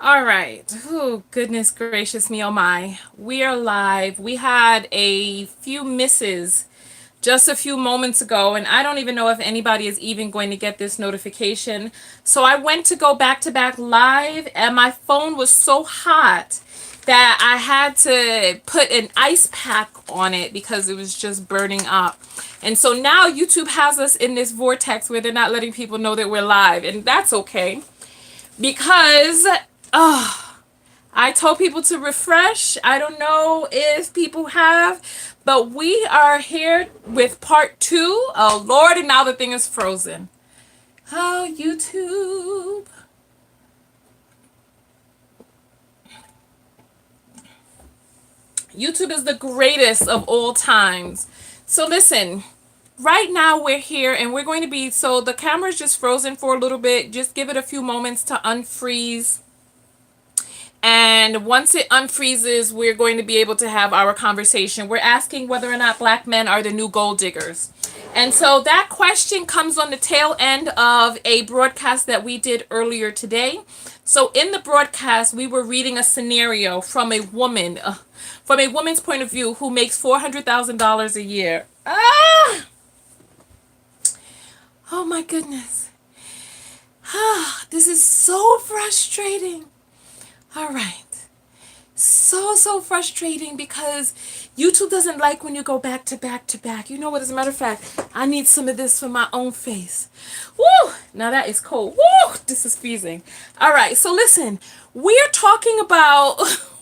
All right. Oh, goodness gracious me, oh my. We are live. We had a few misses just a few moments ago, and I don't even know if anybody is even going to get this notification. So I went to back live, and my phone was so hot that I had to put an ice pack on it because it was just burning up. And so now YouTube has us in this vortex where they're not letting people know that we're live, and that's okay because I told people to refresh. I don't know if people have, but we are here with part two. Oh Lord, and now the thing is frozen. Oh, YouTube. YouTube is the greatest of all times. So listen, right now we're here and we're going to be, so the camera's just frozen for a little bit. Just give it a few moments to unfreeze. And once it unfreezes, we're going to be able to have our conversation. We're asking whether or not black men are the new gold diggers. And so that question comes on the tail end of a broadcast that we did earlier today. So in the broadcast, we were reading a scenario from a woman's point of view who makes $400,000 a year. Ah! Oh my goodness. Ah, this is so frustrating. All right. So frustrating because YouTube doesn't like when you go back to back to back. You know what? As a matter of fact, I need some of this for my own face. Woo! Now that is cold. Woo! This is freezing. All right. So listen, we're talking about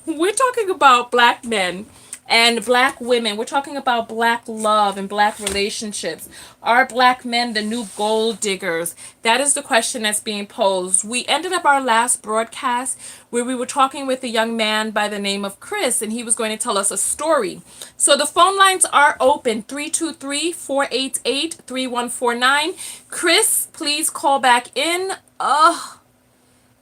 we're talking about black men and black women. We're talking about black love and black relationships. Are black men the new gold diggers? That is the question that's being posed. We ended up our last broadcast where we were talking with a young man by the name of Chris, and he was going to tell us a story. So the phone lines are open, 323-488-3149. Chris, please call back in.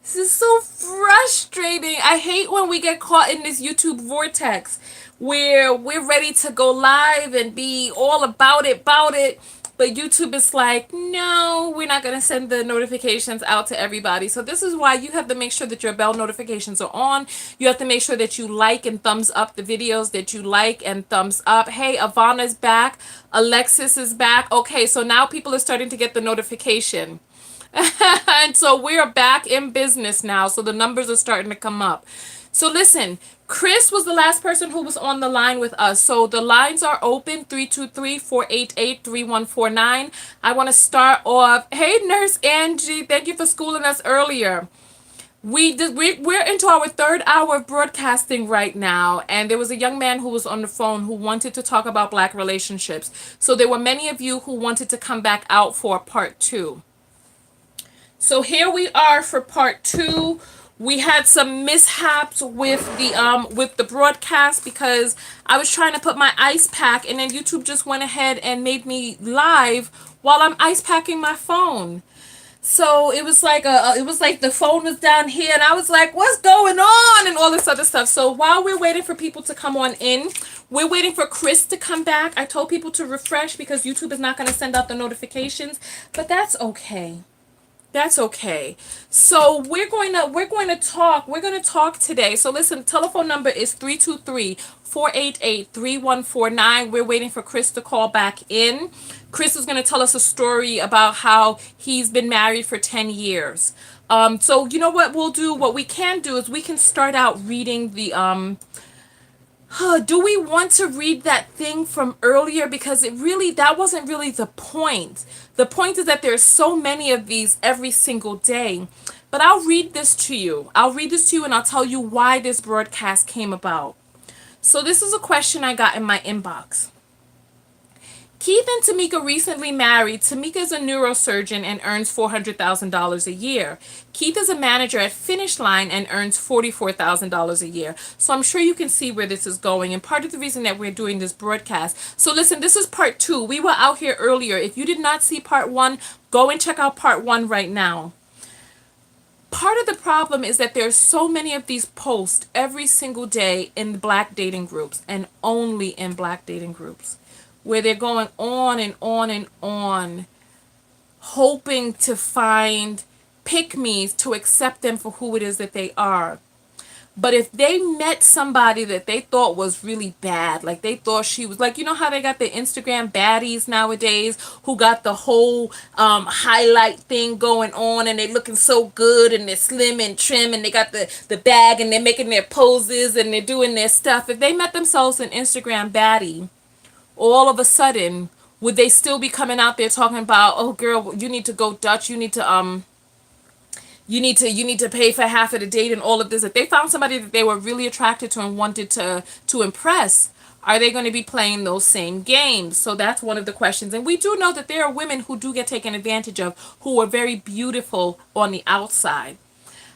This is so frustrating. I hate when we get caught in this YouTube vortex where we're ready to go live and be all about it. But YouTube is like, no, we're not going to send the notifications out to everybody. So this is why you have to make sure that your bell notifications are on. You have to make sure that you like and thumbs up the videos that you like and thumbs up. Hey, Ivana's back. Alexis is back. Okay, so now people are starting to get the notification. And so we're back in business now. So the numbers are starting to come up. So listen, Chris was the last person who was on the line with us. So the lines are open, 323-488-3149. I want to start off. Hey, Nurse Angie, thank you for schooling us earlier. We're into our third hour of broadcasting right now, and there was a young man who was on the phone who wanted to talk about black relationships. So there were many of you who wanted to come back out for part two. So here we are for part two. We had some mishaps with the broadcast because I was trying to put my ice pack and then YouTube just went ahead and made me live while I'm ice packing my phone. So it was like the phone was down here and I was like, what's going on and all this other stuff. So while we're waiting for people to come on in, we're waiting for Chris to come back. I told people to refresh because YouTube is not going to send out the notifications, but that's okay. That's okay. So we're going to talk today. So listen, the telephone number is 323-488-3149. We're waiting for Chris to call back in. Chris is going to tell us a story about how he's been married for 10 years. So you know what we'll do? What we can do is we can start out reading the do we want to read that thing from earlier? Because that wasn't really the point. The point is that there's so many of these every single day. But I'll read this to you. I'll read this to you and I'll tell you why this broadcast came about. So this is a question I got in my inbox. Keith and Tamika recently married. Tamika is a neurosurgeon and earns $400,000 a year. Keith is a manager at Finish Line and earns $44,000 a year. So I'm sure you can see where this is going. And part of the reason that we're doing this broadcast. So listen, this is part two. We were out here earlier. If you did not see part one, go and check out part one right now. Part of the problem is that there's so many of these posts every single day in the black dating groups and only in black dating groups, where they're going on and on and on, hoping to find pick me's to accept them for who it is that they are. But if they met somebody that they thought was really bad, like they thought she was like, you know how they got the Instagram baddies nowadays who got the whole highlight thing going on and they looking so good and they're slim and trim and they got the bag and they're making their poses and they're doing their stuff. If they met themselves an Instagram baddie, all of a sudden, would they still be coming out there talking about, oh girl, you need to go Dutch, you need to pay for half of the date and all of this. If they found somebody that they were really attracted to and wanted to impress, are they going to be playing those same games? So that's one of the questions. And we do know that there are women who do get taken advantage of, who are very beautiful on the outside.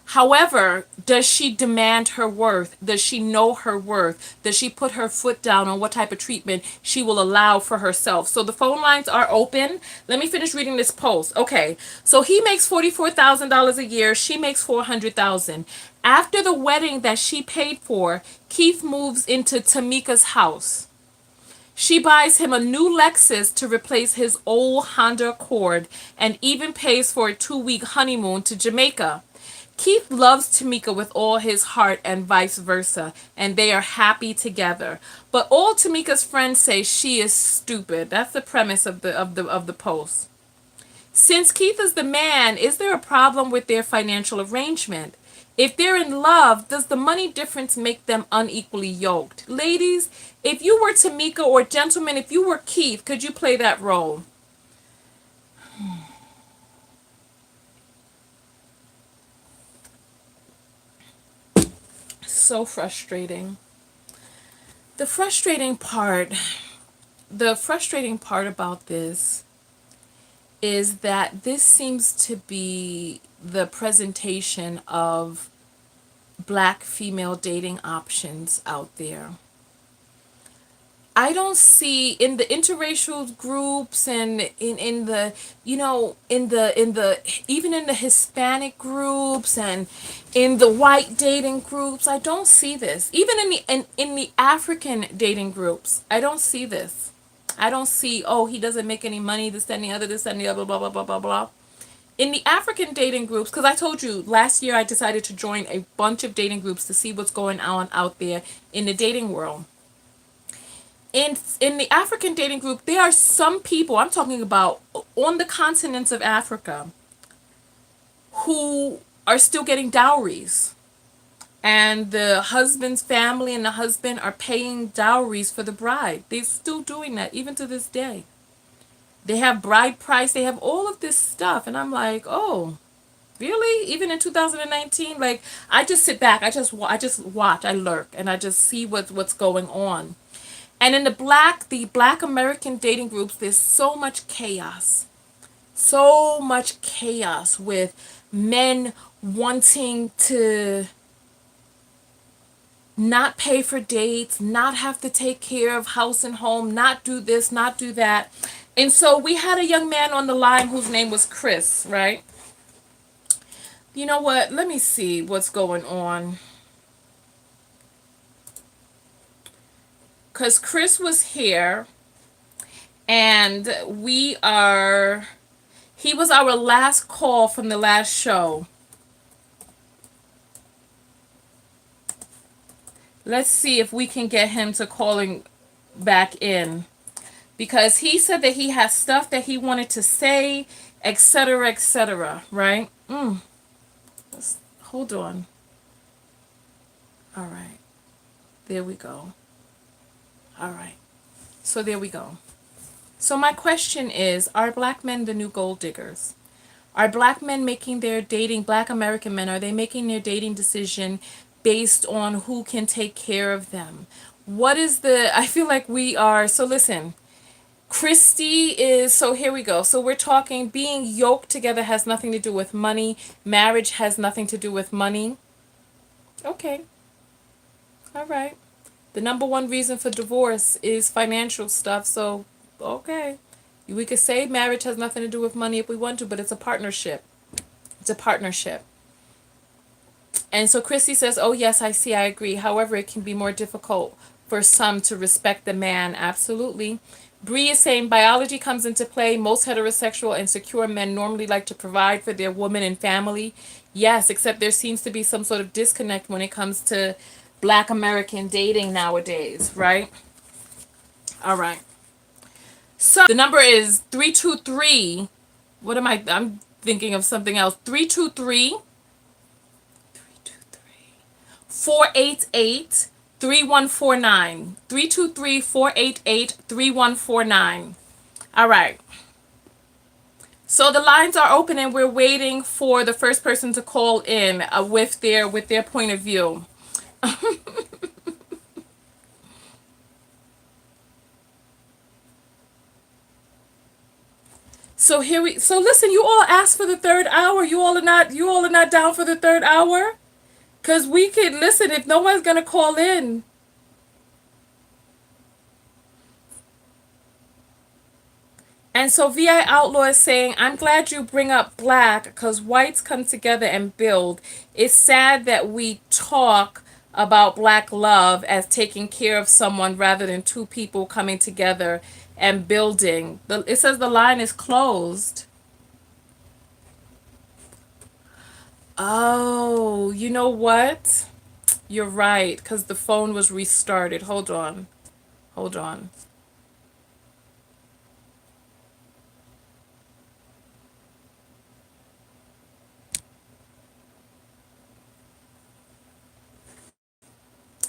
However, does she demand her worth? Does she know her worth? Does she put her foot down on what type of treatment she will allow for herself? So the phone lines are open. Let me finish reading this post. Okay. So he makes $44,000 a year. She makes $400,000. After the wedding that she paid for, Keith moves into Tamika's house. She buys him a new Lexus to replace his old Honda Accord and even pays for a 2-week honeymoon to Jamaica. Keith loves Tamika with all his heart and vice versa, and they are happy together. But all Tamika's friends say she is stupid. That's the premise of the post. Since Keith is the man, is there a problem with their financial arrangement? If they're in love, does the money difference make them unequally yoked? Ladies, if you were Tamika, or gentlemen, if you were Keith, could you play that role? So frustrating. The frustrating part, the frustrating part about this is that this seems to be the presentation of black female dating options out there. I don't see in the interracial groups and in the in the even in the Hispanic groups and in the white dating groups, I don't see this. Even in the African dating groups, I don't see this. I don't see, oh, he doesn't make any money, this and the other, this and the other, blah blah blah blah blah. In the African dating groups, because I told you last year I decided to join a bunch of dating groups to see what's going on out there in the dating world. In the African dating group, there are some people, I'm talking about on the continents of Africa, who are still getting dowries. And the husband's family and the husband are paying dowries for the bride. They're still doing that even to this day. They have bride price, they have all of this stuff. And I'm like, oh, really? Even in 2019? Like, I just sit back, I just watch, I lurk, and I just see what's going on. And in the black American dating groups, there's so much chaos. So much chaos with men wanting to not pay for dates, not have to take care of house and home, not do this, not do that. And so we had a young man on the line whose name was Chris, right? You know what? Let me see what's going on. Because Chris was here and he was our last call from the last show. Let's see if we can get him to calling back in. Because he said that he has stuff that he wanted to say, etc., right? Hold on. All right. There we go. All right. So there we go. So my question is, are black men the new gold diggers? Are black men making their dating, black American men, are they making their dating decision based on who can take care of them? I feel like we are, so listen, Christy is, so here we go. So we're talking being yoked together has nothing to do with money. Marriage has nothing to do with money. Okay. All right. The number one reason for divorce is financial stuff. So, okay. We could say marriage has nothing to do with money if we want to, but it's a partnership. It's a partnership. And so Christy says, oh, yes, I see, I agree. However, it can be more difficult for some to respect the man. Absolutely. Bree is saying biology comes into play. Most heterosexual and secure men normally like to provide for their woman and family. Yes, except there seems to be some sort of disconnect when it comes to Black American dating nowadays, right? All right. So the number is 323. What am I? I'm thinking of something else. 323 488 3149. 323 488 3149. All right. So the lines are open and we're waiting for the first person to call in with their point of view. So listen, you all asked for the third hour. You all are not down for the third hour? Cause we could listen if no one's gonna call in. And so VI Outlaw is saying, I'm glad you bring up black because whites come together and build. It's sad that we talk about black love as taking care of someone rather than two people coming together and building. It says the line is closed. Oh, you know what? You're right, because the phone was restarted. Hold on. Hold on.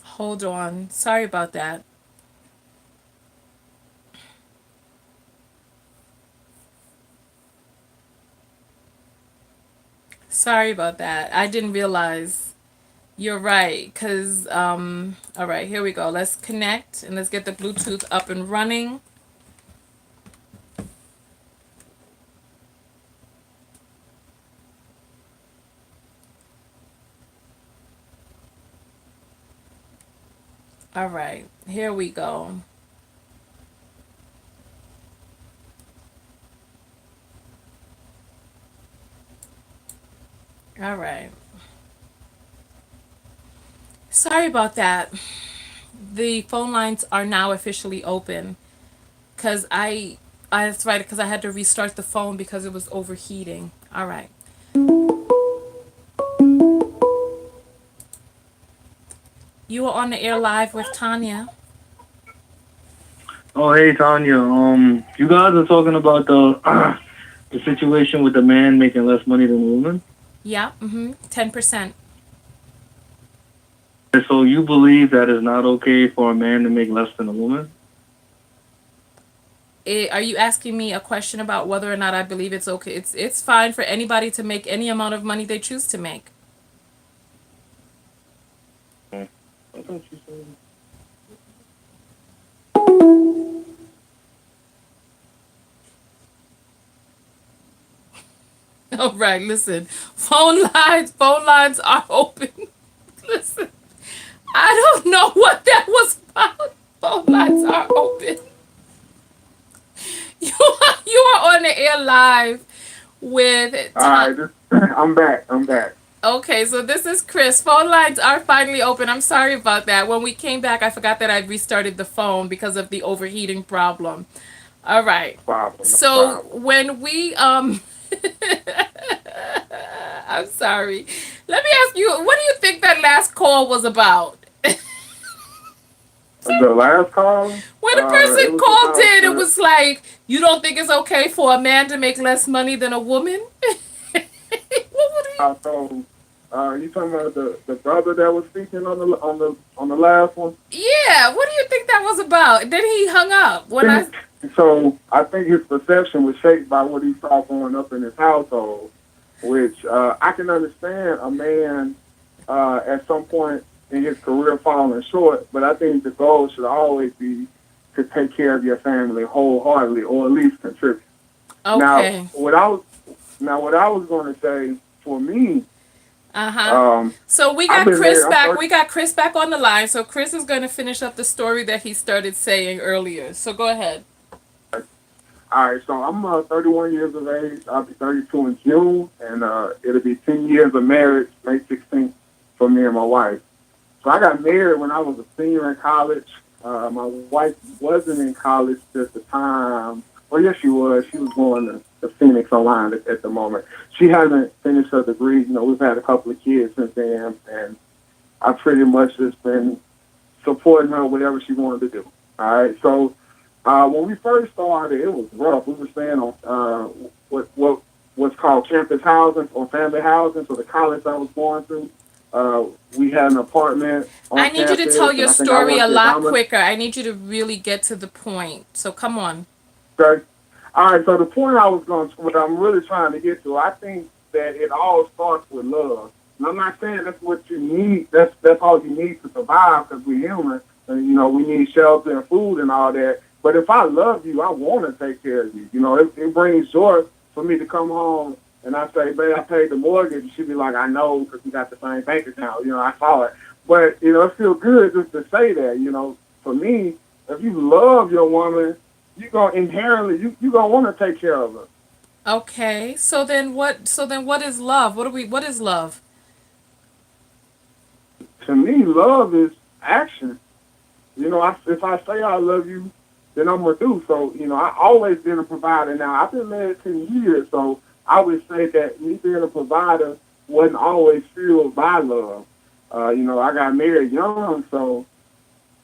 Hold on. Sorry about that. Sorry about that. I didn't realize. You're right, because, all right, here we go. Let's connect and let's get the Bluetooth up and running. All right, here we go. All right. Sorry about that. The phone lines are now officially open because that's right, because I had to restart the phone because it was overheating. All right. You are on the air live with Tonya. Oh, hey Tanya. You guys are talking about the the situation with the man making less money than the woman. Yeah, 10%. And so you believe that it's not okay for a man to make less than a woman? Are you asking me a question about whether or not I believe it's okay? It's fine for anybody to make any amount of money they choose to make. Hmm. I thought you said. All right, listen. Phone lines are open. Listen, I don't know what that was about. Phone lines are open. You are on the air live with All Tom. right, I'm back. I'm back. Okay, so this is Chris. Phone lines are finally open. I'm sorry about that. When we came back, I forgot that I'd restarted the phone because of the overheating problem. All right. No problem. No So problem. when we I'm sorry. Let me ask you, what do you think that last call was about? The last call, When a person it was called about in, it was like, you don't think it's okay for a man to make less money than a woman? What would he? so. You talking about the brother that was speaking on the last one? Yeah, what do you think that was about? Then he hung up. When I. So I think his perception was shaped by what he saw growing up in his household, which I can understand a man at some point in his career falling short, but I think the goal should always be to take care of your family wholeheartedly, or at least contribute. Now, Okay. what I was going to say for me, Uh huh. um, So we I've got been Chris married. I'm back. 30. We got Chris back on the line. So Chris is going to finish up the story that he started saying earlier. So go ahead. All right, so I'm 31 years of age. I'll be 32 in June, and it'll be 10 years of marriage May 16th for me and my wife. So I got married when I was a senior in college. My wife wasn't in college at the time. Well, yes, she was. She was going to Phoenix Online at the moment. She hasn't finished her degree. We've had a couple of kids since then, and I pretty much just been supporting her whatever she wanted to do. All right. So when we first started, it was rough. We were staying on what's called campus housing or family housing. So the college I was going to, we had an apartment I on need you to tell campus, and your I think I story a worked at lot Dominic. quicker. I need you to really get to the point. So come on. Okay. All right. So the point I was going to, what I'm really trying to get to, I think that it all starts with love. And I'm not saying that's what you need. That's all you need to survive because we're human. And, we need shelter and food and all that. But if I love you, I want to take care of you. It brings joy for me to come home and I say, babe, I paid the mortgage. And she'd be like, I know because we got the same bank account. I saw it. But, it feels good just to say that. For me, if you love your woman, you gonna inherently you gonna want to take care of her. Okay. So then what is love? What is love? To me, love is action. If I say I love you, then I'm gonna do. So I always been a provider. Now I've been married 10 years, so I would say that me being a provider wasn't always fueled by love. I got married young, so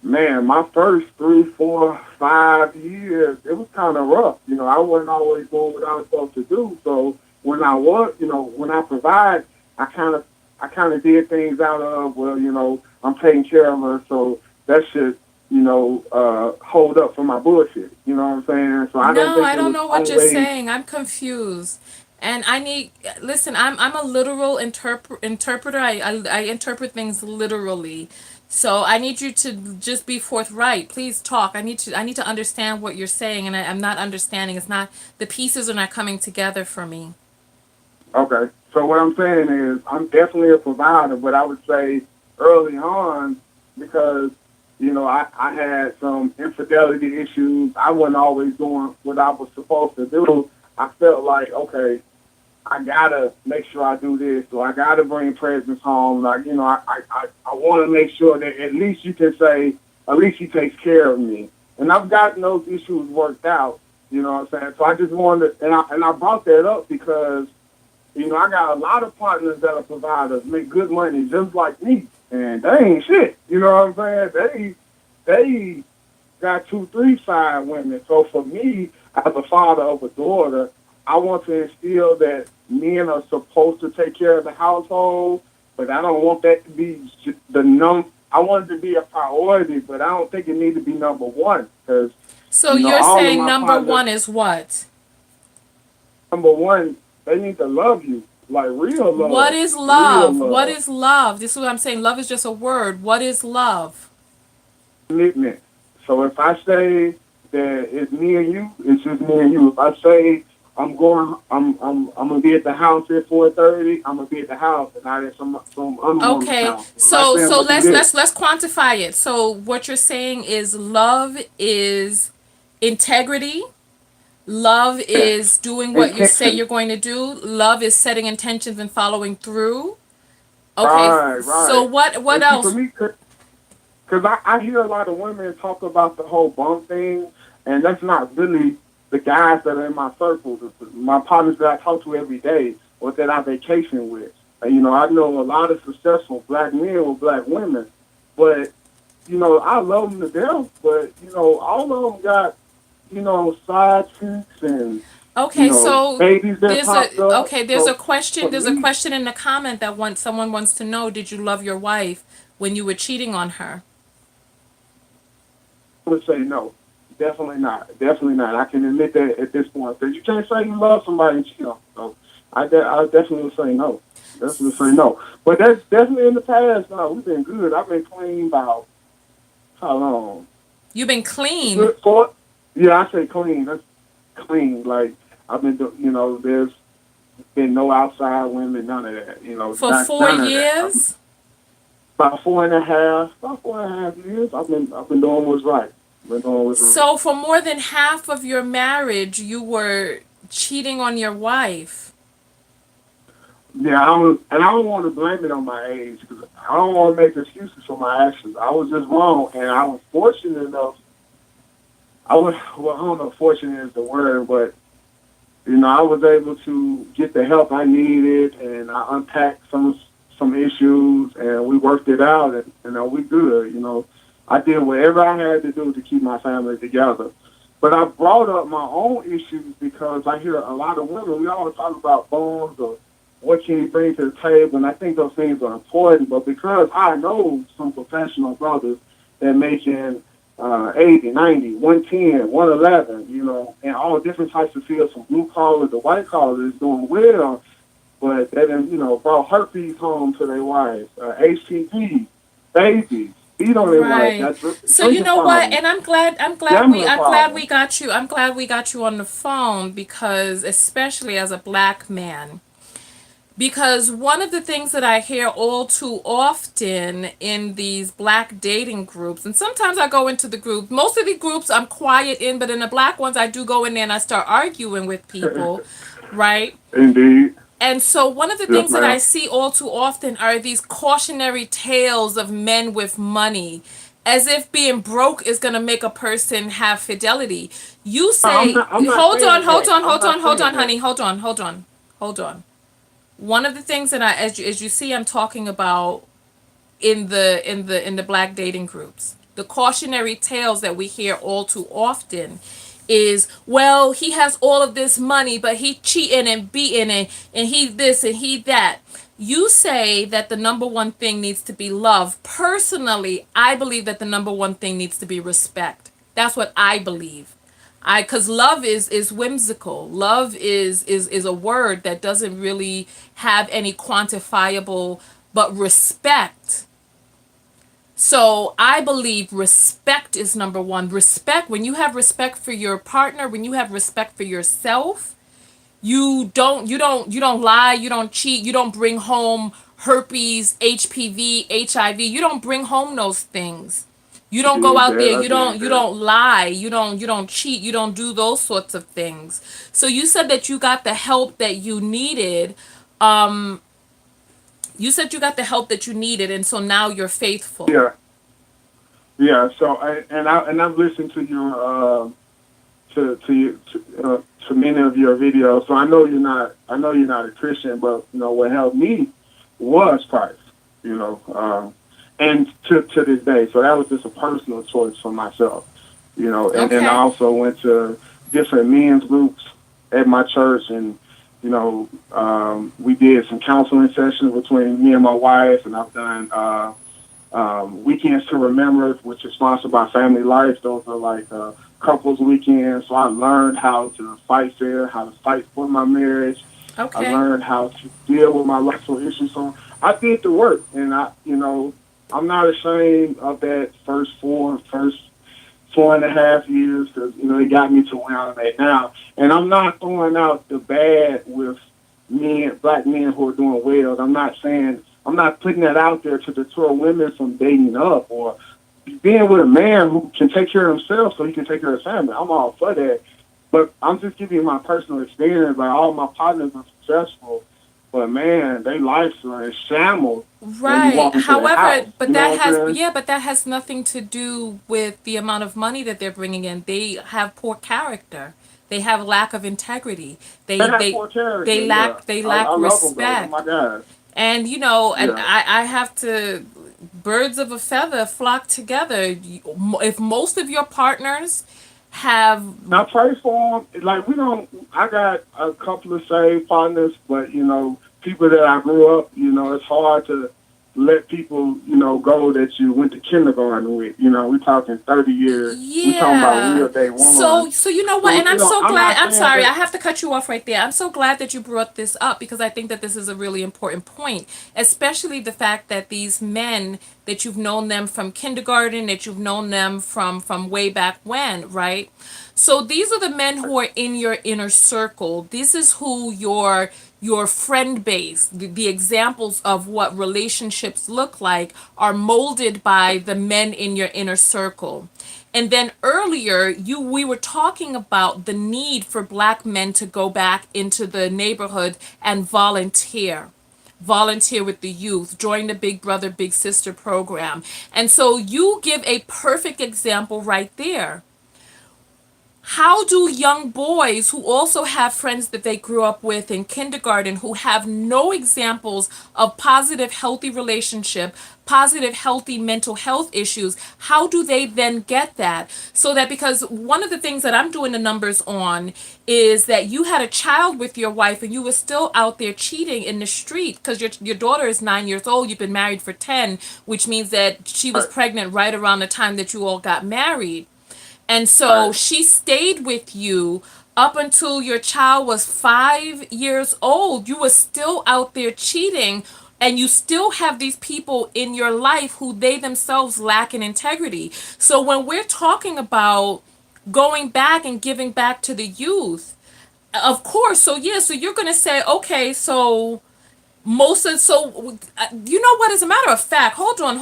man, my first 3, 4, 5 years, it was kind of rough. I wasn't always doing what I was supposed to do. So when I was, when I provide, I kind of, I kind of did things out of, well, I'm taking care of her, so that should, hold up for my bullshit. You know what I'm saying? So I don't No, think I it don't was know what you're always saying. I'm confused. And I need listen, I'm a literal interpreter. I interpret things literally. So I need you to just be forthright. Please talk. I need to understand what you're saying and I'm not understanding. It's not the pieces are not coming together for me. okay. So what I'm saying is, I'm definitely a provider, but I would say early on, because I had some infidelity issues. I wasn't always doing what I was supposed to do. I felt like, okay, I gotta make sure I do this, or I gotta bring presents home. Like, I want to make sure that at least you can say, at least he takes care of me. And I've gotten those issues worked out. You know what I'm saying? So I just wanted, and I brought that up because I got a lot of partners that are providers, make good money just like me, and they ain't shit. You know what I'm saying? They got 2, 3 side women. So for me, as a father of a daughter, I want to instill that men are supposed to take care of the household, but I don't want that to be the I want it to be a priority, but I don't think it needs to be number one because So you're all of saying my number partners, 1 is what? number one, they need to love you like real What love, is real love? What love, is love? This is what I'm saying. Love is just a word. What is love? commitment. So if I say that it's me and you, it's just me and you. If I say I'm gonna be at the house at 4:30, I'm gonna be at the house and not at some other woman's Okay, house. I'm not so saying I'm so gonna do let's this. let's let's quantify it. So what you're saying is love is integrity. Love Yes. is doing what you say Intention. you're going to do. Love is setting intentions and following through. Okay, Right, so right. what And see, for else? me, because I hear a lot of women talk about the whole bum thing, and that's not really the guys that are in my circles, my partners that I talk to every day or that I vacation with. And, I know a lot of successful black men with black women, but I love them to death. But all of them got side chicks and Okay, so babies that popped up. there's a So question for there's a me, question in the comment that someone wants to know, did you love your wife when you were cheating on her? I would say no. Definitely not. Definitely not. I can admit that at this point. Because you can't say you love somebody and cheat on them. So I definitely would say no. Definitely say no. But that's definitely in the past now. We've been good. I've been clean about how long? You've been A clean good 4. Yeah, I say clean. That's clean. Like I've been, there's been no outside women, none of that. for Not four none of that. years. About 4.5 years. I've been doing what's right. Been doing what's right. So for more than half of your marriage, you were cheating on your wife. Yeah, I don't want to blame it on my age because I don't want to make excuses for my actions. I was just wrong, and I was fortunate enough. Well, I don't know, if fortunate is the word, but I was able to get the help I needed, and I unpacked some issues, and we worked it out, and we good. I did whatever I had to do to keep my family together. But I brought up my own issues because I hear a lot of women. We always talk about bonds or what can you bring to the table, and I think those things are important. But because I know some professional brothers that making 80, 90, 110, 111, and all different types of fields, from blue collar to white collar, is doing well, but they done, brought herpes home to their wives, HPV, babies, beat on their wife, Right. got So you drinking know what? problems, And gambling I'm glad problems. we got you. I'm glad we got you on the phone because especially as a black man, because one of the things that I hear all too often in these black dating groups, and sometimes I go into the group, most of the groups I'm quiet in, but in the black ones I do go in there and I start arguing with people, right? Indeed. And so one of the Yes, things that I ma'am. see all too often are these cautionary tales of men with money, as if being broke is going to make a person have fidelity. You say, I'm not saying that. I'm not hold saying on, that. honey, hold on. One of the things that as you see, I'm talking about in the black dating groups, the cautionary tales that we hear all too often is, well, he has all of this money but he cheating and beating and he this and he that. You say that the number one thing needs to be love. Personally, I believe that the number one thing needs to be respect. That's what I believe. I Because love is whimsical. Love is a word that doesn't really have any quantifiable, but respect. So I believe respect is number one. Respect, when you have respect for your partner, when you have respect for yourself, you don't lie, you don't cheat, you don't bring home herpes, HPV, HIV. You don't bring home those things. You I don't go did out there, that. I did you that. don't lie, you don't cheat, you don't do those sorts of things. So you said that you got the help that you needed. You said you got the help that you needed, and so now you're faithful. Yeah, yeah. So I've listened to your to many of your videos. So I know you're not. I know you're not a Christian, but what helped me was Christ. And to this day. So that was just a personal choice for myself. And I Okay. also went to different men's groups at my church, and we did some counseling sessions between me and my wife, and I've done weekends to remember, which is sponsored by Family Life. Those are like couples weekends. So I learned how to fight fair, how to fight for my marriage. I Okay. learned how to deal with my lustful issues. So I did the work, and I'm not ashamed of that first 4.5 years, because it got me to where I'm at now. And I'm not throwing out the bad with black men who are doing well. I'm not putting that out there to deter women from dating up or being with a man who can take care of himself so he can take care of his family. I'm all for that. But I'm just giving you my personal experience. Like, all my partners are successful, but man, their lives are in shambles when you Right. walk into their However, house. You know what I'm saying? but that has nothing to do with the amount of money that they're bringing in. They have poor character. They have lack of integrity. They have poor character. Yeah, They I lack love them though. They're respect. my guys. And Yeah. I have to, birds of a feather flock together. If most of your partners have, I pray for them. Like, we don't. I got a couple of saved partners, but people that I grew up. It's hard to let people go that you went to kindergarten with. We talking 30 years. We talking about yeah. real day one. So you know what? So And I'm so I'm glad. not I'm saying sorry. I that. have to cut you off right there. I'm so glad that you brought this up because I think that this is a really important point, especially the fact that these men, that you've known them from kindergarten, that you've known them from way back when, right? So these are the men who are in your inner circle. This is who your friend base, the examples of what relationships look like are molded by the men in your inner circle. And then earlier, we were talking about the need for black men to go back into the neighborhood and volunteer. volunteer with the youth, join the Big Brother Big Sister program. And so you give a perfect example right there. How do young boys who also have friends that they grew up with in kindergarten who have no examples of positive healthy relationship, positive healthy mental health issues, how do they then get that? So that, because one of the things that I'm doing the numbers on is that you had a child with your wife and you were still out there cheating in the street, because your daughter is 9 years old, you've been married for 10, which means that she was Right. pregnant right around the time that you all got married. And so Right. she stayed with you up until your child was 5 years old. You were still out there cheating, and you still have these people in your life who they themselves lack in integrity. So when we're talking about going back and giving back to the youth, of course, so yeah, so you're going to say, okay, so most of, so you know what, as a matter of fact, hold on.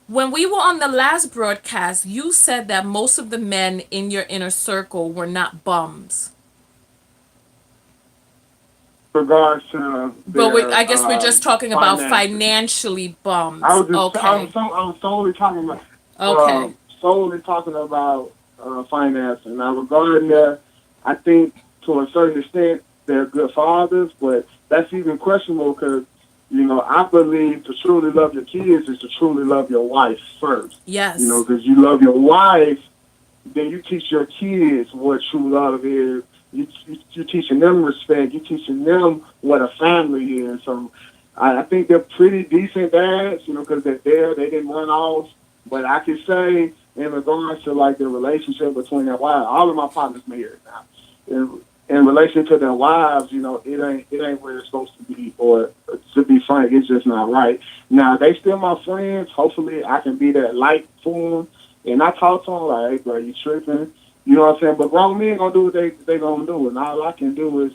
When we were on the last broadcast, you said that most of the men in your inner circle were not bums. Regards to But their I guess we're just talking about finances. financially bums. Okay. I was solely talking about Okay. financing. Now regarding that, I think to a certain extent they're good fathers, but that's even questionable because I believe to truly love your kids is to truly love your wife first. Yes. Because you love your wife, then you teach your kids what true love is. You teaching them respect. You teaching them what a family is. So I think they're pretty decent dads, because they're there. They didn't run off. But I could say in regards to like the relationship between their wives, all of my partners married now. In relation to their wives, it ain't where it's supposed to be. Or to be frank, it's just not right. Now they still my friends. Hopefully, I can be that light for them. And I talk to them like, "Hey, bro, you tripping?" You know what I'm saying? But grown men gonna do what they gonna do, and all I can do is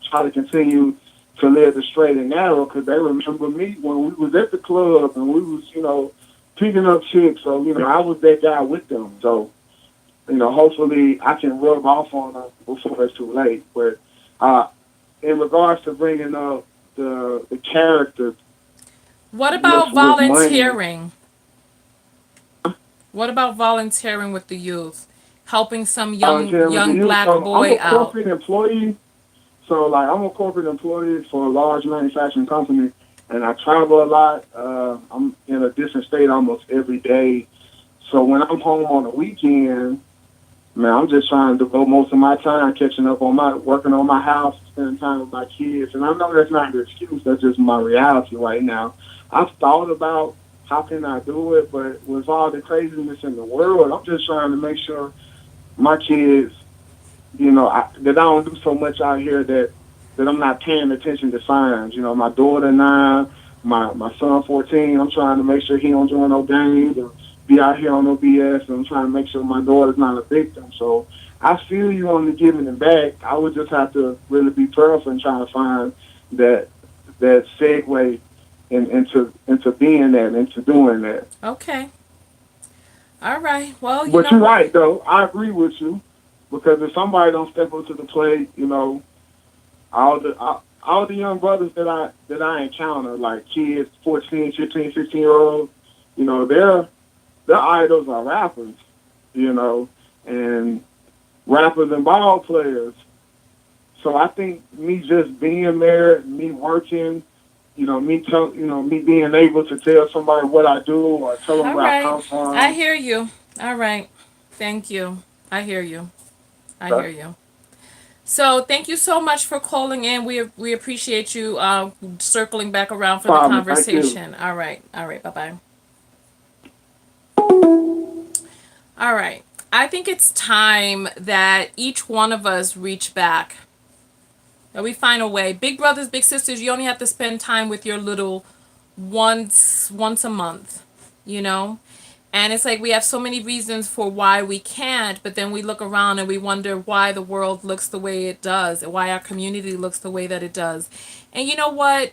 try to continue to live the straight and narrow because they remember me when we was at the club and we was picking up chicks. So I was that guy with them. So hopefully I can rub off on them before it's too late. But uh, in regards to bringing up the character What with about money, volunteering? What about volunteering with the youth? Helping some volunteering with the young youth. black So I'm boy a out. corporate employee. So like I'm a corporate employee for a large manufacturing company, and I travel a lot. I'm in a different state almost every day. So when I'm home on the weekend, man, I'm just trying to devote most of my time catching up on my working on my house, spending time with my kids. And I know that's not an excuse. That's just my reality right now. I've thought about how can I do it, but with all the craziness in the world, I'm just trying to make sure my kids, that I don't do so much out here that I'm not paying attention to signs. My daughter 9, my son 14. I'm trying to make sure he don't join no gangs or be out here on no BS. And I'm trying to make sure my daughter's not a victim. So I feel you on the giving it back. I would just have to really be prayerful and trying to find that segue into being that, into doing that. Okay. All right. Well, you But you're know. right though. I agree with you because if somebody don't step up to the plate, all the young brothers that I encounter, like kids, 14, 15, 16 year olds, their idols are rappers, and rappers and ball players. So I think me just being there, me working, me being able to tell somebody what I do or tell them All where I right. come I from. hear you. All right. Thank you. I hear you. I hear That's you. So thank you so much for calling in. We appreciate you circling back around no for the problem. Thank you. conversation. All right. All right. Bye bye. All right. I think it's time that each one of us reach back. That we find a way. Big brothers, big sisters, you only have to spend time with your little once a month, you know? And it's like we have so many reasons for why we can't, but then we look around and we wonder why the world looks the way it does, and why our community looks the way that it does. And you know what?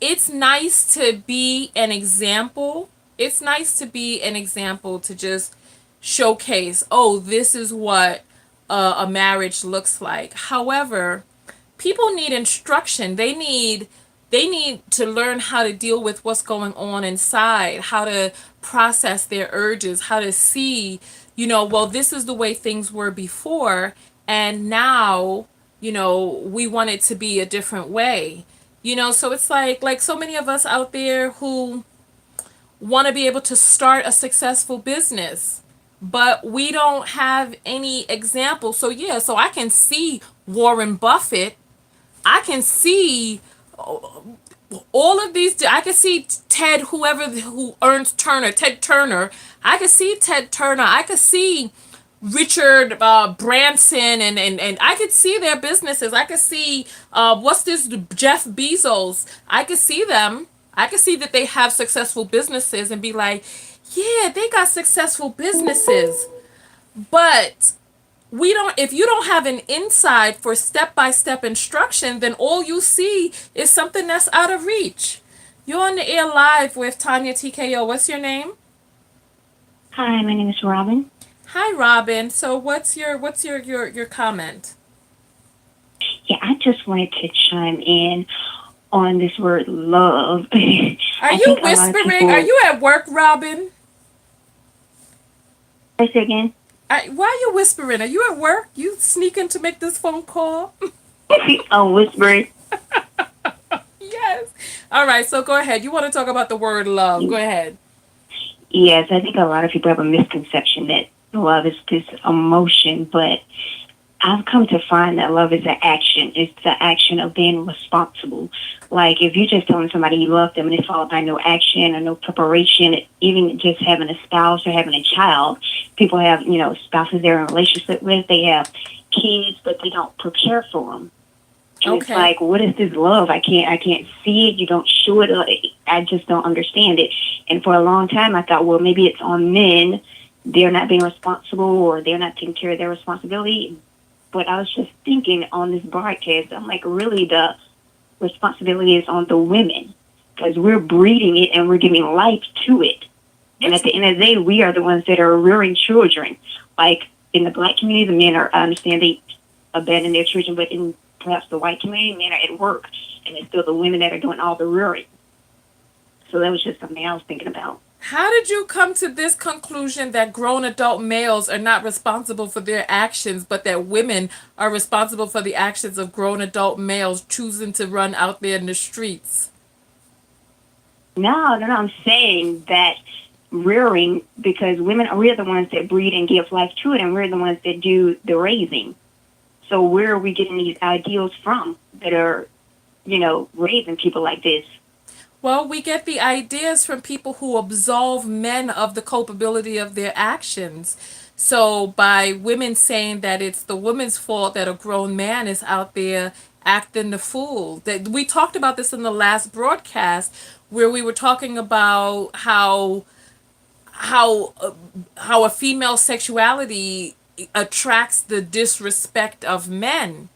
It's nice to be an example. It's nice to be an example to just showcase, oh, this is what a marriage looks like. However, people need instruction. They need to learn how to deal with what's going on inside, how to process their urges, how to see, well, this is the way things were before, and now, we want it to be a different way. So it's like so many of us out there who want to be able to start a successful business, but we don't have any examples. So yeah, so I can see Warren Buffett, I can see all of these. I can see Ted, whoever who earns Turner, Ted Turner. I can see Ted Turner. I could see Richard Branson, and I could see their businesses. I could see what's this, Jeff Bezos. I could see them. I could see that they have successful businesses and be like, yeah, they got successful businesses. But we don't, if you don't have an inside for step-by-step instruction, then all you see is something that's out of reach. You're on the air live with Tonya Tko. What's your name? Hi, my name is Robin. Hi, Robin. So what's your comment? Yeah, I just wanted to chime in on this word love. Are I you think a lot of whispering? Are people. you at work, Robin? I say again. Why are you whispering? Are you at work? You sneaking to make this phone call? Oh, whispering. Yes. All right, so go ahead. You want to talk about the word love. Go ahead. Yes, I think a lot of people have a misconception that love is this emotion, but I've come to find that love is an action. It's the action of being responsible. Like if you're just telling somebody you love them and it's followed by no action or no preparation, even just having a spouse or having a child, people have, spouses they're in a relationship with, they have kids, but they don't prepare for them. And it's Okay. like, what is this love? I can't see it. You don't show it. I just don't understand it. And for a long time, I thought, well, maybe it's on men. They're not being responsible or they're not taking care of their responsibility. But I was just thinking on this broadcast, I'm like, really, the responsibility is on the women because we're breeding it and we're giving life to it. And at Which the end of the day, we are the ones that are rearing children. Like in the black community, the men are, I understand they abandon their children, but in perhaps the white community, men are at work, and it's still the women that are doing all the rearing. So that was just something I was thinking about. How did you come to this conclusion that grown adult males are not responsible for their actions, but that women are responsible for the actions of grown adult males choosing to run out there in the streets? No, no, no. I'm saying that rearing because women we're the ones that breed and give life to it, and we're the ones that do the raising. So where are we getting these ideals from that are, raising people like this? Well, we get the ideas from people who absolve men of the culpability of their actions. So, by women saying that it's the woman's fault that a grown man is out there acting the fool. That we talked about this in the last broadcast where we were talking about how how a female sexuality attracts the disrespect of men.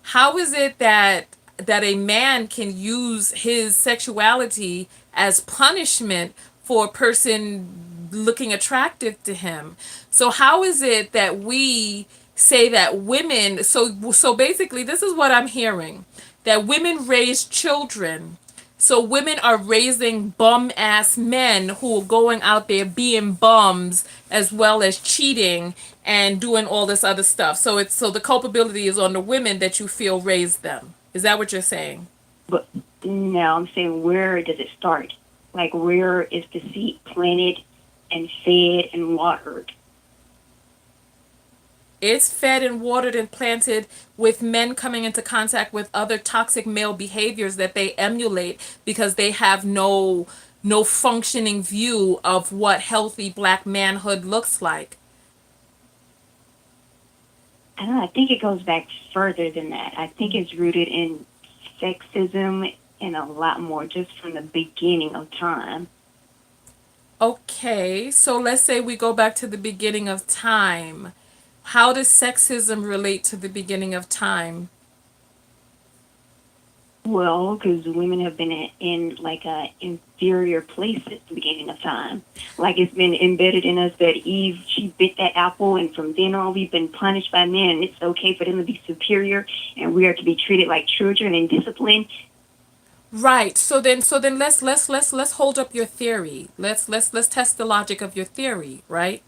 How is it that a man can use his sexuality as punishment for a person looking attractive to him? So how is it that we say that women, so basically this is what I'm hearing, that women raise children, so women are raising bum ass men who are going out there being bums as well as cheating and doing all this other stuff. So it's so the culpability is on the women that you feel raised them. Is that what you're saying? But no, I'm saying where does it start? Like where is the seed planted and fed and watered? It's fed and watered and planted with men coming into contact with other toxic male behaviors that they emulate because they have no functioning view of what healthy black manhood looks like. I don't know. I think it goes back further than that. I think it's rooted in sexism and a lot more just from the beginning of time. Okay, so let's say we go back to the beginning of time. How does sexism relate to the beginning of time? Well, because women have been in like a inferior place at the beginning of time. Like it's been embedded in us that Eve, she bit that apple, and from then on, we've been punished by men. And it's okay for them to be superior, and we are to be treated like children and disciplined. Right. So then let's hold up your theory. Let's test the logic of your theory, right?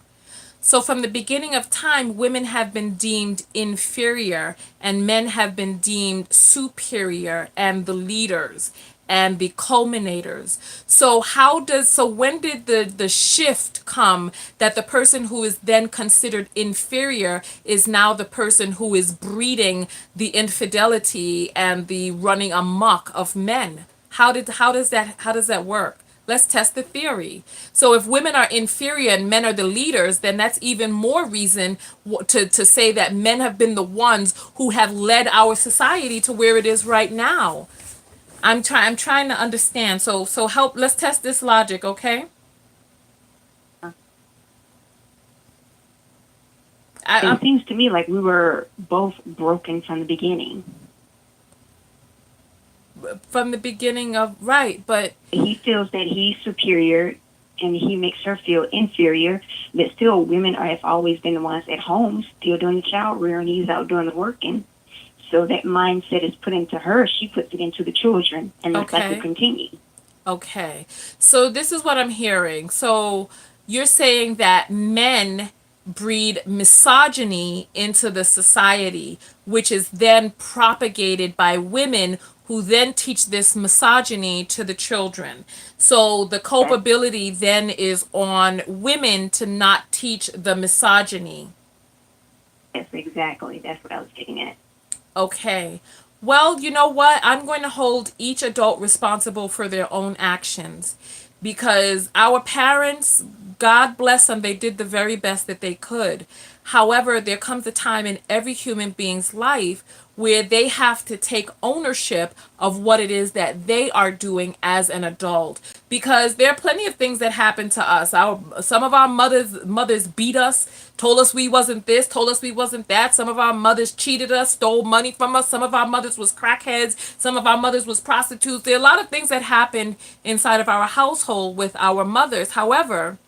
So from the beginning of time, women have been deemed inferior and men have been deemed superior and the leaders and the culminators. So when did the shift come that the person who is then considered inferior is now the person who is breeding the infidelity and the running amok of men? How does that work? Let's test the theory. So if women are inferior and men are the leaders, then that's even more reason to say that men have been the ones who have led our society to where it is right now. I'm trying to understand. So help, let's test this logic, okay? I, It seems to me like we were both broken from the beginning. from the beginning of, right, but He feels that he's superior and he makes her feel inferior, but still women are, have always been the ones at home still doing the child rearing, he's out doing the working. So that mindset is put into her, she puts it into the children, and the cycle okay. continues. Okay. So this is what I'm hearing. So you're saying that men breed misogyny into the society, which is then propagated by women who then teach this misogyny to the children. So the That, culpability then is on women to not teach the misogyny. that's what I was getting at. Okay. Well, you know what? I'm going to hold each adult responsible for their own actions because our parents, God bless them, they did the very best that they could. However, there comes a time in every human being's life where they have to take ownership of what it is that they are doing as an adult, because there are plenty of things that happen to us. Some of our mothers beat us, told us we wasn't this, told us we wasn't that. Some of our mothers cheated us, stole money from us. Some of our mothers was crackheads. Some of our mothers was prostitutes. There are a lot of things that happened inside of our household with our mothers. However,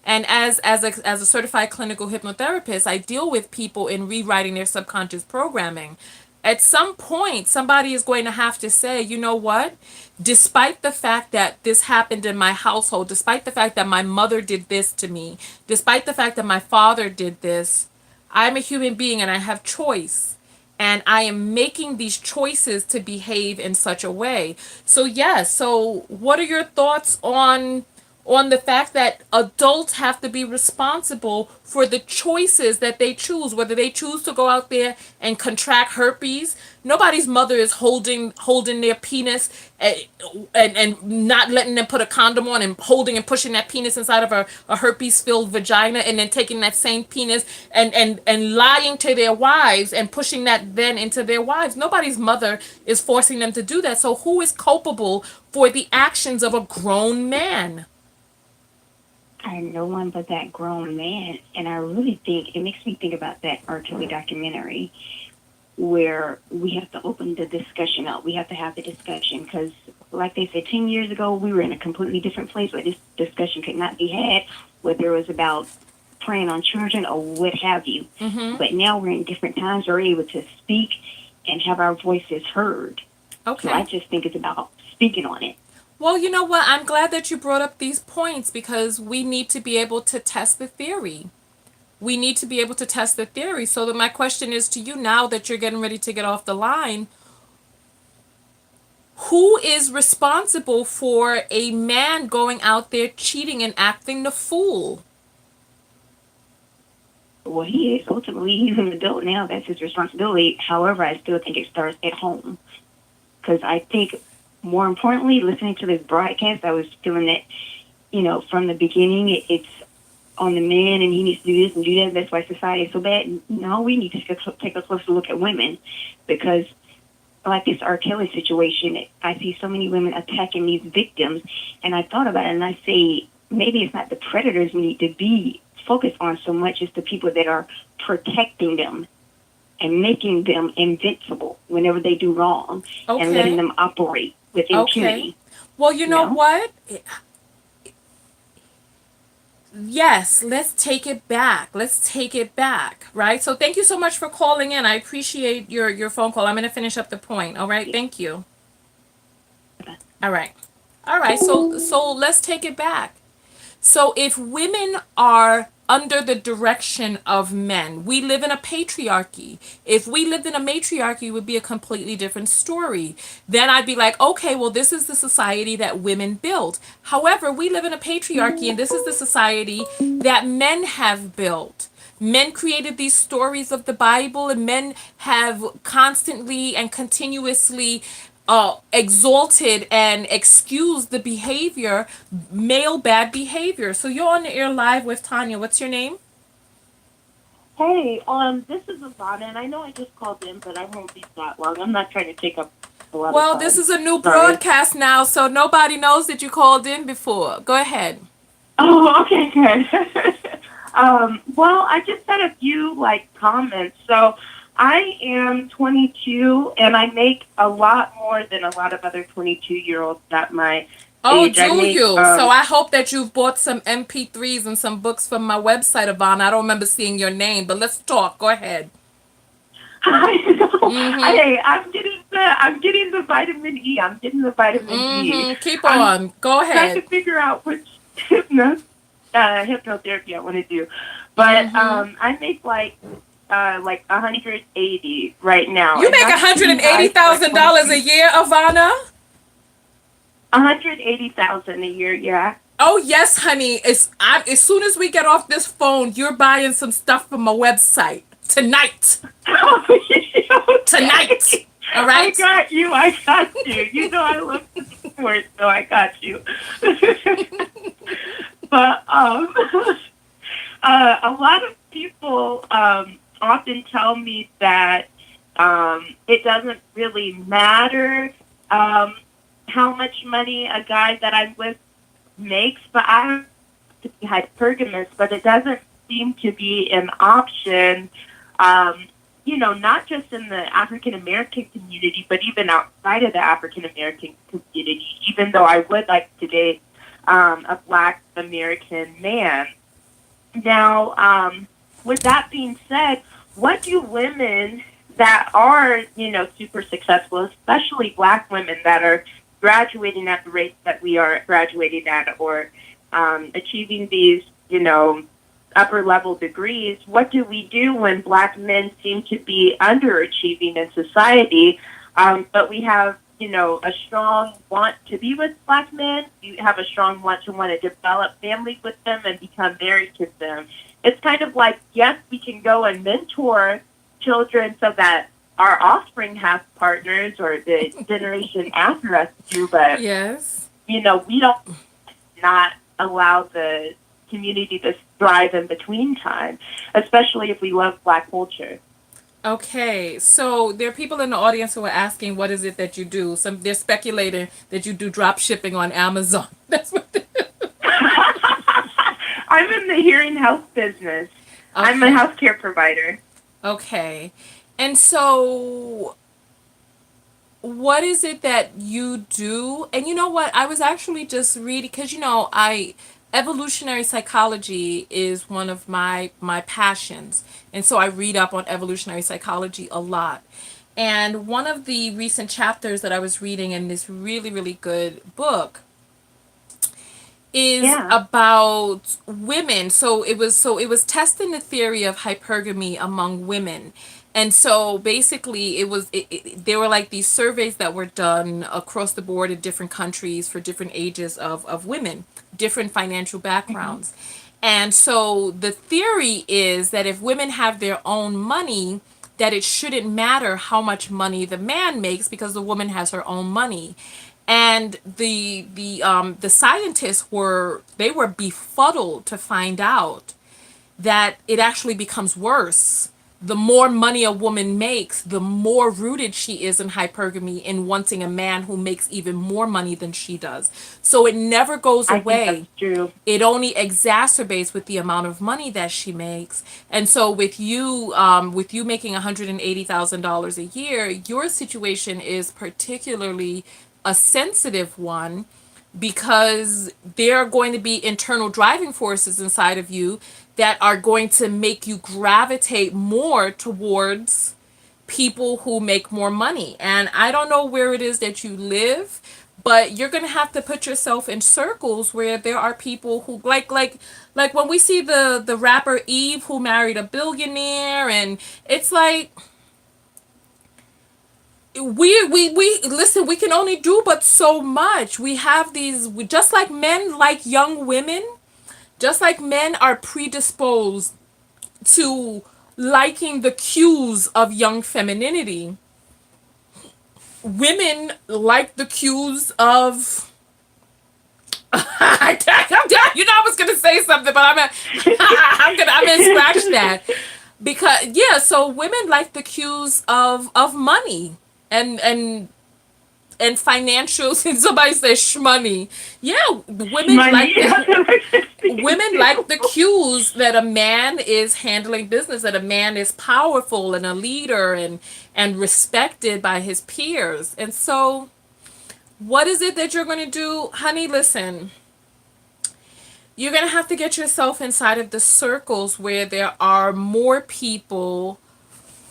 and as a certified clinical hypnotherapist, I deal with people in rewriting their subconscious programming. At some point, somebody is going to have to say, you know what? Despite the fact that this happened in my household, despite the fact that my mother did this to me, despite the fact that my father did this, I'm a human being and I have choice. And I am making these choices to behave in such a way. So yes, so what are your thoughts on the fact that adults have to be responsible for the choices that they choose, whether they choose to go out there and contract herpes? Nobody's mother is holding their penis and not letting them put a condom on and holding and pushing that penis inside of a herpes filled vagina, and then taking that same penis and lying to their wives and pushing that then into their wives. Nobody's mother is forcing them to do that. So who is culpable for the actions of a grown man? No one but that grown man. And I really think it makes me think about that R. Kelly documentary where we have to open the discussion up. We have to have the discussion because, like they said, 10 years ago, we were in a completely different place where this discussion could not be had, whether it was about preying on children or what have you. Mm-hmm. But now we're in different times. We're able to speak and have our voices heard. So I Okay. just think it's about speaking on it. Well, you know what? I'm glad that you brought up these points because we need to be able to test the theory. We need to be able to test the theory. So that my question is to you now that you're getting ready to get off the line, who is responsible for a man going out there cheating and acting the fool? Well, he is ultimately he's an adult now. That's his responsibility. However, I still think it starts at home because I think more importantly, listening to this broadcast, I was feeling that from the beginning, it's on the man and he needs to do this and do that. That's why society is so bad. No, we need to take a closer look at women because, like this R. Kelly situation, I see so many women attacking these victims, and I thought about it and I say maybe it's not the predators we need to be focused on so much as the people that are protecting them and making them invincible whenever they do wrong and letting Okay. them operate with Okay. impunity, Well, you you know know? what? Yes, let's take it back. Let's take it back, right? So thank you so much for calling in. I appreciate your phone call. I'm going to finish up the point. All right? Thank you. All right. All right. So let's take it back. So if women are under the direction of men, we live in a patriarchy. If we lived in a matriarchy, it would be a completely different story. Then I'd be like, okay, well, this is the society that women built. However, we live in a patriarchy, and this is the society that men have built. Men created these stories of the Bible, and men have constantly and continuously exalted and excused the behavior, male bad behavior. So you're on the air live with Tonya. What's your name? Hey, this is Ivana, and I know I just called in, but I won't be that long. I'm not trying to take up a lot of Well, this time. is a new Sorry. broadcast now, so nobody knows that you called in before. Go ahead. Oh, okay, good. Well, I just had a few comments. So, I am 22, and I make a lot more than a lot of other 22-year-olds at my Oh, age. I do make you? So I hope that you've bought some MP3s and some books from my website, Ivana. I don't remember seeing your name, but let's talk. Go ahead. I know. Mm-hmm. I'm getting the vitamin E. I'm getting the vitamin D. Mm-hmm. Keep I'm on. Go trying to ahead. figure out which hypnotherapy I want to do. But Mm-hmm. I make like 180 right now, You and make that's pretty high for a $180,000 a 22. year, Ivana? 180,000 a year, yeah. Oh yes, honey. As soon as we get off this phone, you're buying some stuff from my website tonight. Tonight. Okay. All I right. got you. I got you. You know I love to support, so I got you. But a lot of people often tell me that it doesn't really matter how much money a guy that I'm with makes, but I have to be hypergamous, but it doesn't seem to be an option. Not just in the African American community, but even outside of the African American community. Even though I would like to date a Black American man. Now, with that being said, what do women that are, super successful, especially Black women that are graduating at the rate that we are graduating at, or achieving these, upper level degrees, what do we do when Black men seem to be underachieving in society, but we have, a strong want to be with Black men. You have a strong want to develop families with them and become married to them. It's kind of like, yes, we can go and mentor children so that our offspring have partners or the generation after us do, but, Yes. we don't not allow the community to thrive in between time, especially if we love Black culture. Okay. So there are people in the audience who are asking, what is it that you do? They're speculating that you do drop shipping on Amazon. That's what. I'm in the hearing health business. I'm a Okay. healthcare provider. Okay. And so what is it that you do? And you know what? I was actually just reading because I evolutionary psychology is one of my passions. And so I read up on evolutionary psychology a lot. And one of the recent chapters that I was reading in this really really good book is Yeah. about women. So it was testing the theory of hypergamy among women. And so basically there were like these surveys that were done across the board in different countries for different ages of women, different financial Hmm. backgrounds. And so the theory is that if women have their own money, that it shouldn't matter how much money the man makes because the woman has her own money. And the scientists were befuddled to find out that it actually becomes worse the more money a woman makes, the more rooted she is in hypergamy, in wanting a man who makes even more money than she does. So it never goes I think that's away. true. It only exacerbates with the amount of money that she makes. And so with you making $180,000 a year, your situation is particularly a sensitive one, because there are going to be internal driving forces inside of you that are going to make you gravitate more towards people who make more money. And I don't know where it is that you live, but you're going to have to put yourself in circles where there are people who like when we see the rapper Eve who married a billionaire, and it's like we listen, we can only do but so much. We have these, just like men like young women, just like men are predisposed to liking the cues of young femininity, women like the cues of you know, I was gonna say something, but I'm gonna scratch that, because yeah, so women like the cues of money and financial. Somebody says shmoney. Yeah, women like Money. the women like the cues that a man is handling business, that a man is powerful and a leader and respected by his peers. And so what is it that you're going to do, honey? Listen, you're going to have to get yourself inside of the circles where there are more people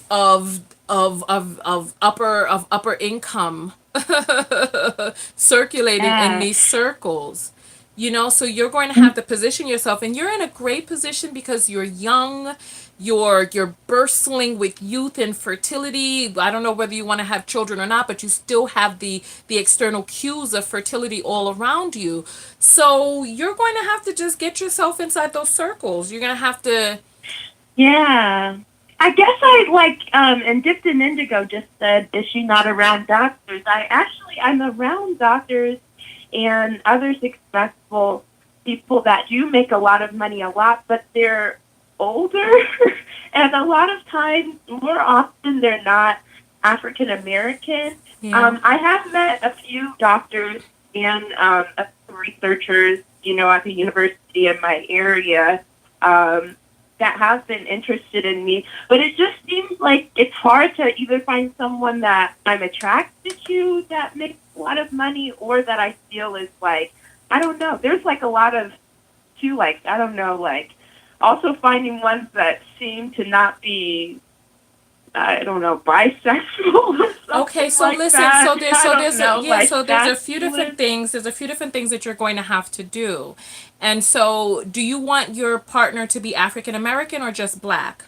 of upper income circulating in Yeah. these circles. You know, so you're going to have to position yourself, and you're in a great position because you're young, you're bristling with youth and fertility. I don't know whether you want to have children or not, but you still have the external cues of fertility all around you. So you're going to have to just get yourself inside those circles. You're going to have to. Yeah. I guess I like and Dipped in Indigo just said, is she not around doctors? I'm around doctors and other successful people that do make a lot of money a lot, but they're older and a lot of times, more often they're not African American. Yeah. I have met a few doctors and a few researchers, at the university in my area. That have been interested in me, but it just seems like it's hard to either find someone that I'm attracted to that makes a lot of money, or that I feel is like, I don't know. There's like a lot of too, like, I don't know, like also finding ones that seem to not be, I don't know, bisexual or Okay, something so like listen, that. so there's I so don't there's a know, yeah, like so there's a few different masculine. things. There's a few different things that you're going to have to do. And so, do you want your partner to be African American or just black?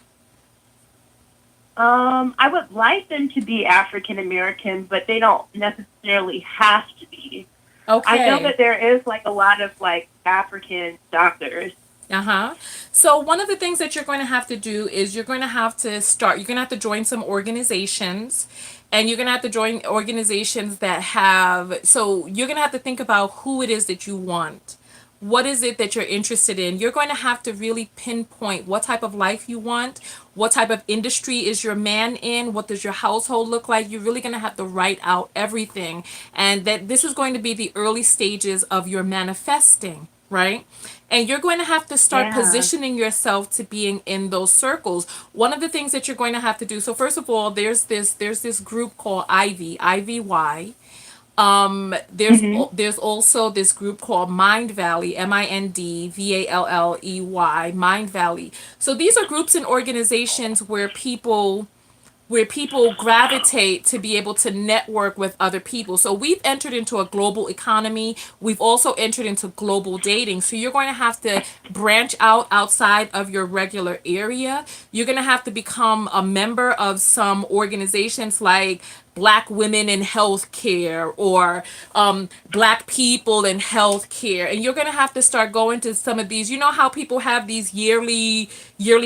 I would like them to be African American, but they don't necessarily have to be. I know Okay. that there is like a lot of like African doctors. Uh-huh. So one of the things that you're going to have to do is you're going to have to join some organizations, and you're going to have to join organizations that have, so you're going to have to think about who it is that you want. What is it that you're interested in? You're going to have to really pinpoint what type of life you want, what type of industry is your man in, what does your household look like. You're really going to have to write out everything. And that this is going to be the early stages of your manifesting, right? And you're going to have to start Yeah. positioning yourself to being in those circles. One of the things that you're going to have to do, so first of all, there's this group called IVY. Mhm. There's also this group called Mind Valley, MindValley, Mind Valley. So these are groups and organizations where people gravitate to be able to network with other people. So we've entered into a global economy. We've also entered into global dating. So you're going to have to branch out outside of your regular area. You're going to have to become a member of some organizations like Black Women in Healthcare, or Black People in Healthcare. And you're going to have to start going to some of these. You know how people have these yearly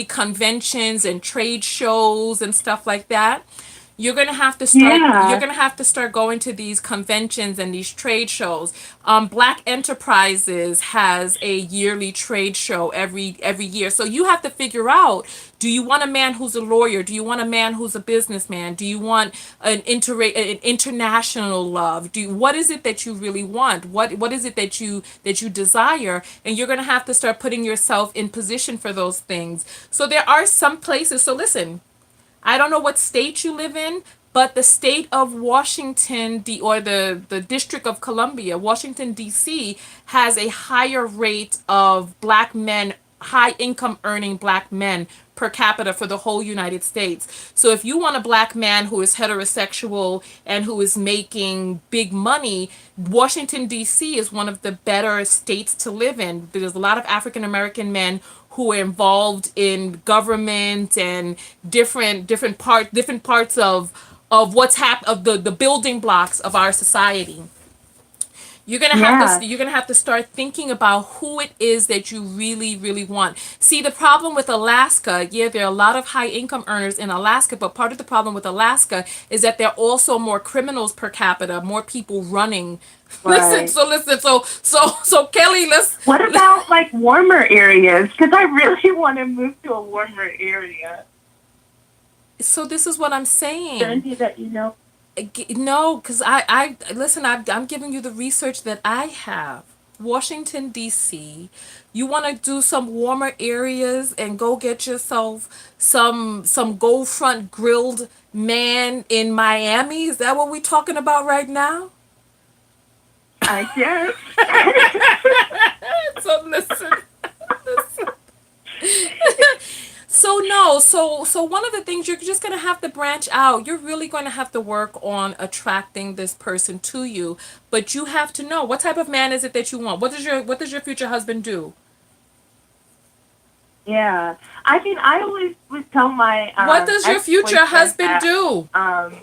conventions and trade shows and stuff like that? You're gonna have to start. You're Yeah. gonna have to start going to these conventions and these trade shows. Black Enterprises has a yearly trade show every year. So you have to figure out: do you want a man who's a lawyer? Do you want a man who's a businessman? Do you want an international love? What is it that you really want? What is it that you desire? And you're gonna have to start putting yourself in position for those things. So there are some places. So listen, I don't know what state you live in, but the state of Washington, or the District of Columbia, Washington, D.C., has a higher rate of black men, high income earning black men per capita for the whole United States. So if you want a black man who is heterosexual and who is making big money, Washington, D.C. is one of the better states to live in. There's a lot of African American men who are involved in government and different parts of the building blocks of our society. Yeah. You're gonna have to start thinking about who it is that you really want. See, the problem with Alaska, yeah, there are a lot of high income earners in Alaska, but part of the problem with Alaska is that there are also more criminals per capita, more people running. Right. So Kelly, What about like warmer areas? Because I really want to move to a warmer area. so this is what I'm Is there saying. anything that you know? No, because I listen. I'm giving you the research that I have. Washington D.C. You want to do some warmer areas and go get yourself some Gold Front grilled man in Miami. Is that what we're talking about right now? I guess. So listen. So no, so one of the things you're just gonna have to branch out. You're really going to have to work on attracting this person to you, but you have to know what type of man is it that you want. What does your future husband do? Yeah. I mean, I always would tell my What does your future ex-boyfriend husband that do? um,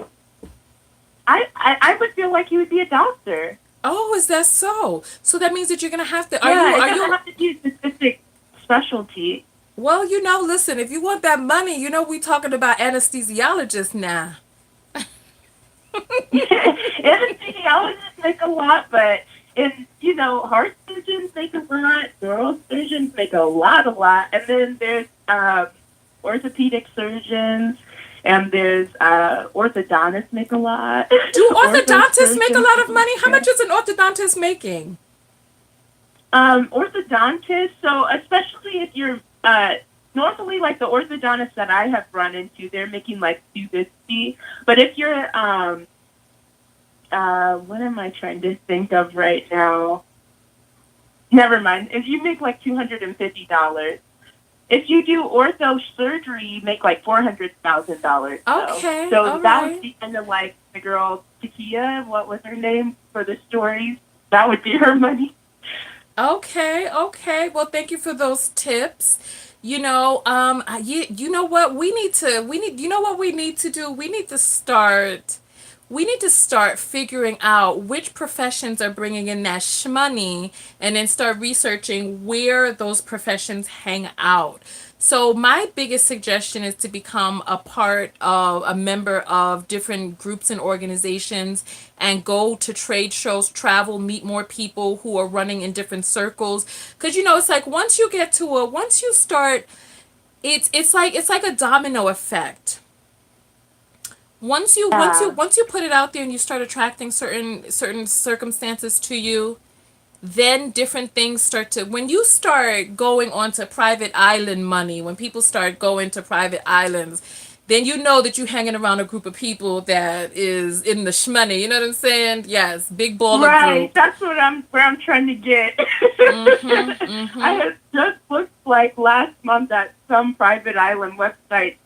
I would feel like he would be a doctor. Oh, is that so? So that means that you're gonna have to. Are you Yeah, it are doesn't you? have to be a specific specialty. Well, listen. If you want that money, we talking about anesthesiologists now. Anesthesiologists make a lot, but heart surgeons make a lot, neurosurgeons make a lot, and then there's orthopedic surgeons, and there's orthodontists make a lot. Do Ortho orthodontists make a surgeons lot make of a money? How lot. much is an orthodontist making? Orthodontists, so especially if you're normally like the orthodontists that I have run into, they're making like 250. But if you're what am I trying to think of right now? Never mind. If you make like $250, if you do ortho surgery, you make like $400,000. Okay, So all that would right. be kind of like the girl Takia. What was her name for the stories? That would be her money. Okay, okay. Well, thank you for those tips. You know what you know what we need to do? We need to start figuring out which professions are bringing in that shmoney and then start researching where those professions hang out. So my biggest suggestion is to become a member of different groups and organizations and go to trade shows, travel, meet more people who are running in different circles. Cause it's like once you start, it's like a domino effect. Yeah. Once you put it out there and you start attracting certain circumstances to you, then different things start to, when you start going onto private island money, when people start going to private islands, then you know that you're hanging around a group of people that is in the shmoney. You know what I'm saying? Yes, big baller Right. group. That's where I'm trying to get. Mhm, I mhm. had just looked like last month at some private island website to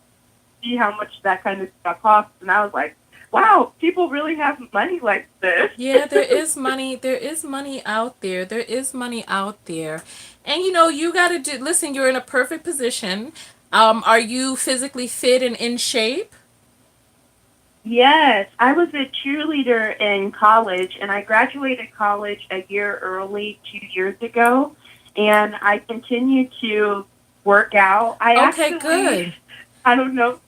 see how much that kind of stuff costs, and I was like, wow, people really have money like this. Yeah, there is money. There is money out there. There is money out there. And you got to listen, you're in a perfect position. Are you physically fit and in shape? Yes, I was a cheerleader in college, and I graduated college a year early 2 years ago, and I continue to work out. I Okay, actually, good. I don't know.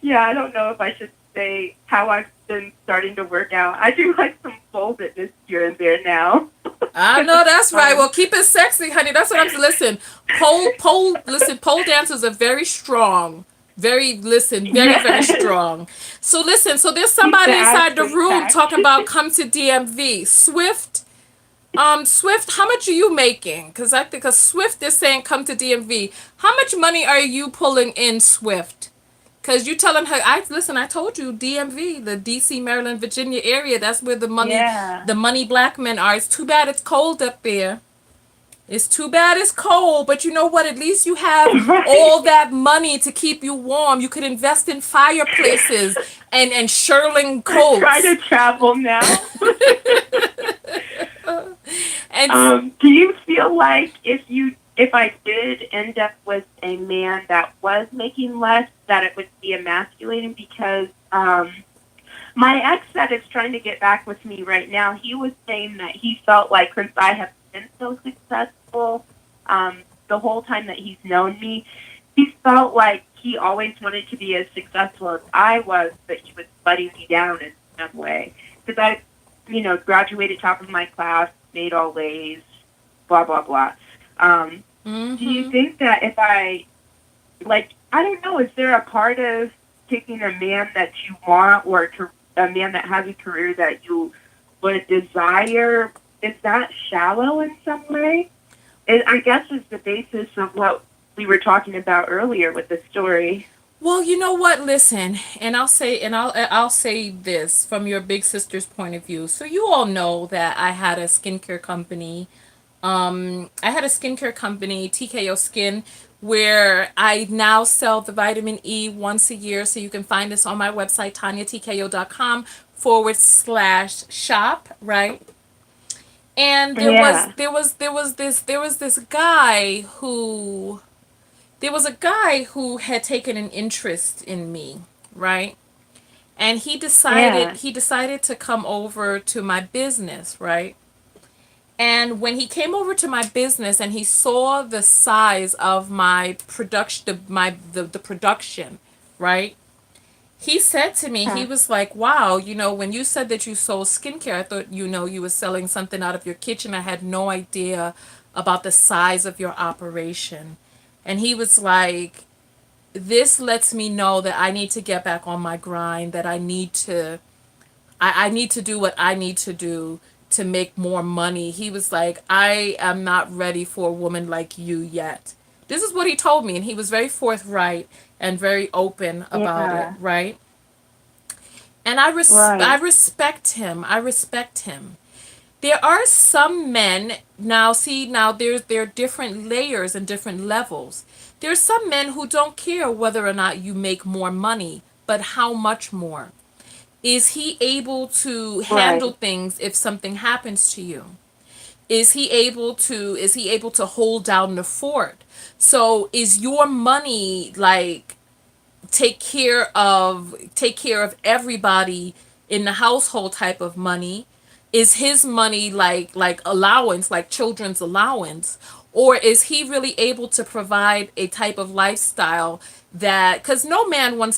Yeah, I don't know if I should say how I've been starting to work out. I do like some pole fitness here and there now. I 'Cause, know that's right. um, Well, keep it sexy, honey. That's what I'm. Listen, listen, pole dancers are very strong. Very, very yes, strong. So listen, so there's keep the somebody abs inside the room intact. talking about come to DMV. Swift, Swift, how much are you making? Cause I think, cause Swift is saying come to DMV. How much money are you pulling in, Swift? Cause you telling her, I listen. I told you, DMV, the DC, Maryland, Virginia area. That's where Yeah. the money black men are. It's too bad it's cold up there. It's too bad it's cold, but you know what? At least you have Right. all that money to keep you warm. You could invest in fireplaces and shearling I try to coats. travel now. And Do you feel like if I did end up with a man that was making less, that it would be emasculating? Because my ex that is trying to get back with me right now, he was saying that he felt like since I have been so successful the whole time that he's known me, he felt like he always wanted to be as successful as I was, but he was letting me down in some way. Because I, graduated top of my class, made all A's, blah, blah, blah. Do you mm-hmm. think that if I don't know, is there a part of picking a man that you want or a man that has a career that you would desire? Is that shallow in some way? I guess is the basis of what we were talking about earlier with the story. Well, you know what? Listen, and I'll say this from your big sister's point of view. So you all know that I had a skincare company. I had a skincare company, TKO Skin, where I now sell the vitamin E once a year. So you can find this on my website, tonyatko.com/shop, right? And Yeah. there was a guy who had taken an interest in me, right? And Yeah. he decided to come over to my business, right? And when he came over to my business and he saw the size of my production, the production, right? He said to me, he Yeah. was like, wow, when you said that you sold skincare, I thought, you were selling something out of your kitchen. I had no idea about the size of your operation. And he was like, this lets me know that I need to get back on my grind, that I need to do what I need to do to make more money. He was like, I am not ready for a woman like you yet. This is what he told me, and he was very forthright and very open about it, Yeah. right? And I Right. respect him. I respect him. There are some men now. See, now there are different layers and different levels. There are some men who don't care whether or not you make more money, but how much more. Is he able to Right. handle things if something happens to you? Is he able to hold down the fort? So is your money like take care of everybody in the household type of money? Is his money like allowance, like children's allowance? Or is he really able to provide a type of lifestyle that, because no man like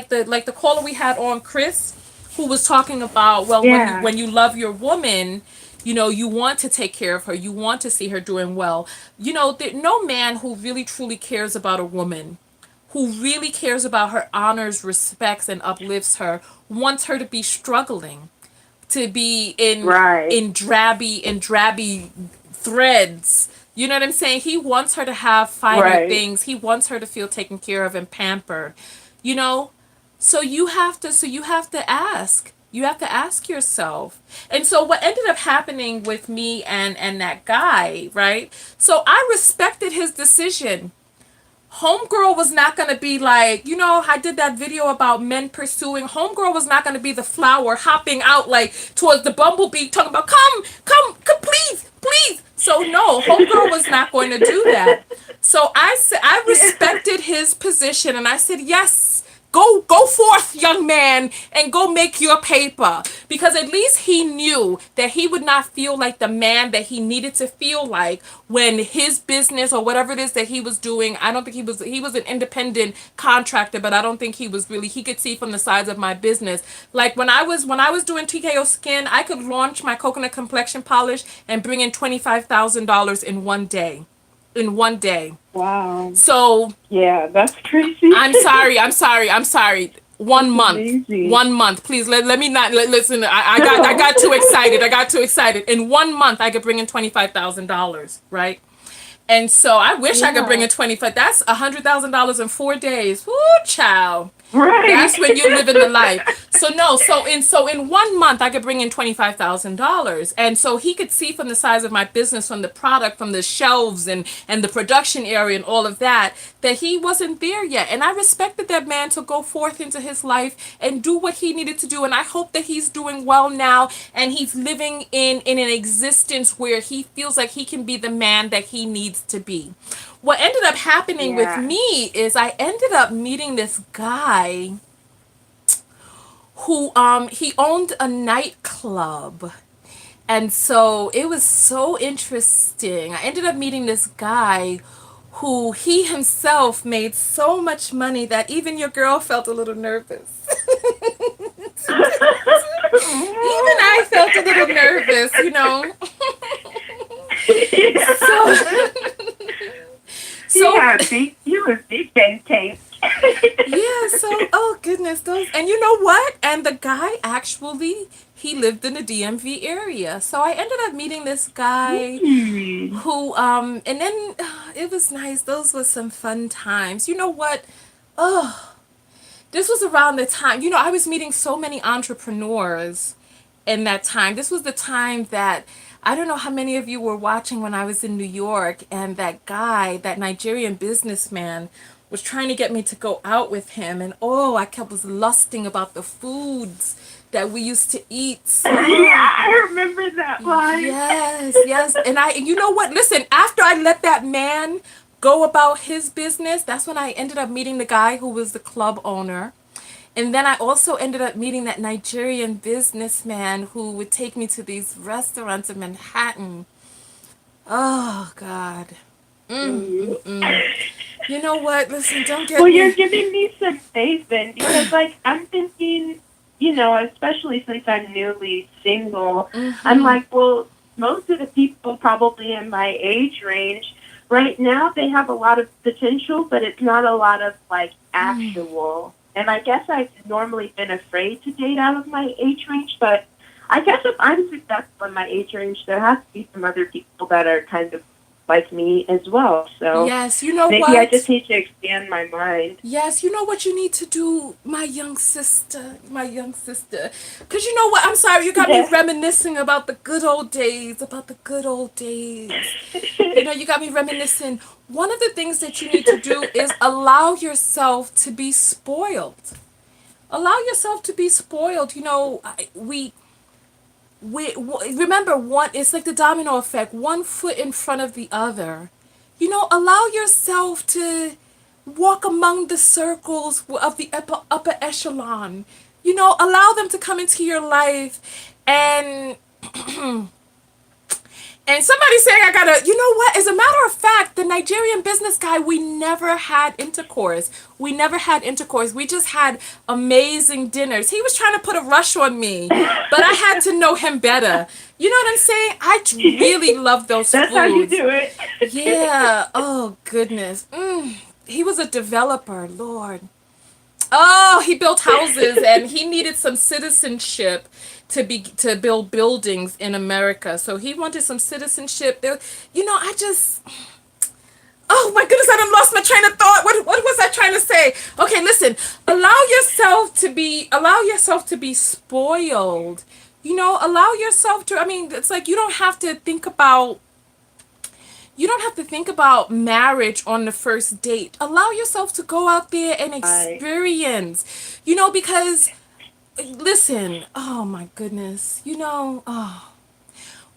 the caller we had on, Chris, who was talking about, well, Yeah. when you love your woman, you want to take care of her, you want to see her doing well. No man who really truly cares about a woman, who really cares about her, honors, respects, and uplifts her, wants her to be struggling, to be Right. in drabby threads. You know what I'm saying? He wants her to have finer Right. things. He wants her to feel taken care of and pampered. You know? So you have to ask. You have to ask yourself. And so what ended up happening with me and that guy, right? So I respected his decision. Homegirl was not going to be like, I did that video about men pursuing. Homegirl was not going to be the flower hopping out like towards the bumblebee talking about, come, please, please. So no, Homegirl was not going to do that. So I said, I respected his position and I said, yes, go forth, young man, and go make your paper. Because at least he knew that he would not feel like the man that he needed to feel like when his business or whatever it is that he was doing. I don't think he was an independent contractor, but I don't think he was really, he could see from the size of my business. Like when I was doing TKO Skin, I could launch my coconut complexion polish and bring in $25,000 in one day. In one day. Wow. So Yeah, that's crazy. I'm sorry. One That's month. amazing. 1 month. Please let me not listen. I got too excited. I got too excited. In 1 month I could bring in $25,000, right? And so I wish I could bring Yeah. in 25. That's $100,000 in 4 days. Woo, child. Right. That's when you live in the life. So no, so in 1 month I could bring in $25,000, and so he could see from the size of my business, from the product, from the shelves, and the production area and all of that, that he wasn't there yet. And I respected that man to go forth into his life and do what he needed to do. And I hope that he's doing well now, and he's living in an existence where he feels like he can be the man that he needs to be. What ended up happening with Yeah. me is I ended up meeting this guy who he owned a nightclub. And so it was so interesting. I ended up meeting this guy who he himself made so much money that even your girl felt a little nervous. Even I felt a little nervous, you know. So so You was big Ben Tank. yeah, so oh goodness, those, and you know what? And the guy actually, he lived in the DMV area. So I ended up meeting this guy who and then it was nice. Those were some fun times. You know what? Oh, this was around the time, I was meeting so many entrepreneurs in that time. This was the time that I don't know how many of you were watching when I was in New York, and that guy, that Nigerian businessman, was trying to get me to go out with him, and oh, I kept was lusting about the foods that we used to eat. Yeah, I remember that line. Yes, yes. And you know what? Listen, after I let that man go about his business, that's when I ended up meeting the guy who was the club owner. And then I also ended up meeting that Nigerian businessman who would take me to these restaurants in Manhattan. Oh, God. You know what? Listen, don't Well, get you're me. giving me some faith then, because like I'm thinking, you know, especially since I'm newly single, I'm like, well, most of the people probably in my age range right now, they have a lot of potential, but it's not a lot of like actual. And I guess I've normally been afraid to date out of my age range, but I guess if I'm successful in my age range, there has to be some other people that are kind of like me as well. So Yes, you know maybe I what? just need to expand my mind. Yes, you know what you need to do, my young sister, my young sister. Because you know what? I'm sorry, you got me Yeah. reminiscing about the good old days, about the good old days. You got me reminiscing. One of the things that you need to do is allow yourself to be spoiled. Allow yourself to be spoiled. Remember, one, it's like the domino effect, one foot in front of the other. Allow yourself to walk among the circles of the upper echelon. Allow them to come into your life, and somebody saying I gotta, you know what? As a matter of fact, the Nigerian business guy, we never had intercourse. We never had intercourse. We just had amazing dinners. He was trying to put a rush on me, but I had to know him better. You know what I'm saying? I really love those That's how you foods. do it. Yeah. Oh, goodness. He was a developer, Lord. Oh, he built houses, and he needed some citizenship to build buildings in America. So he wanted some citizenship. I just, oh my goodness, I done lost my train of thought. What was I trying to say? Okay, listen. Allow yourself to be spoiled. Allow yourself to, I mean, it's like you don't have to think about marriage on the first date. Allow yourself to go out there and Right. experience. Because listen, oh my goodness.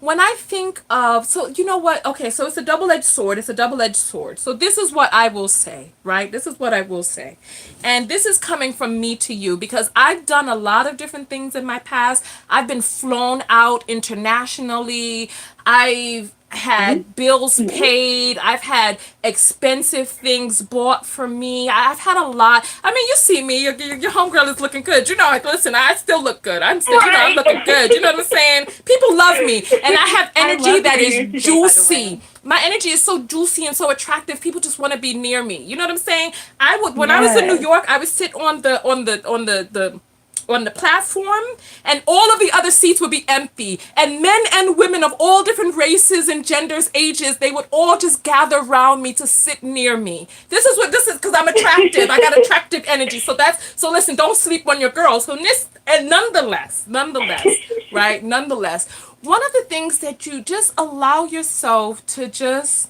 when I think of, so you know what? Okay, so it's a double-edged sword. It's a double-edged sword. So this is what I will say, right? This is what I will say. And this is coming from me to you because I've done a lot of different things in my past. I've been flown out internationally. I've had bills paid. I've had expensive things bought for me. I've had a lot. I mean, you see me. Your homegirl is looking good. You know, like, listen, I still look good. I'm still, you know, I'm Right. looking good. You know what I'm saying? People love me. And I have I energy love that your is hair today, by the juicy. way. My energy is so juicy and so attractive. People just want to be near me. You know what I'm saying? I would, when I was in New Yes. York, I would sit on the platform, and all of the other seats would be empty, and men and women of all different races and genders, ages, they would all just gather around me to sit near me. This is because I'm attractive. I got attractive energy. So that's, so listen, don't sleep on your girls. So this, and nonetheless, right, nonetheless, one of the things that you just allow yourself to just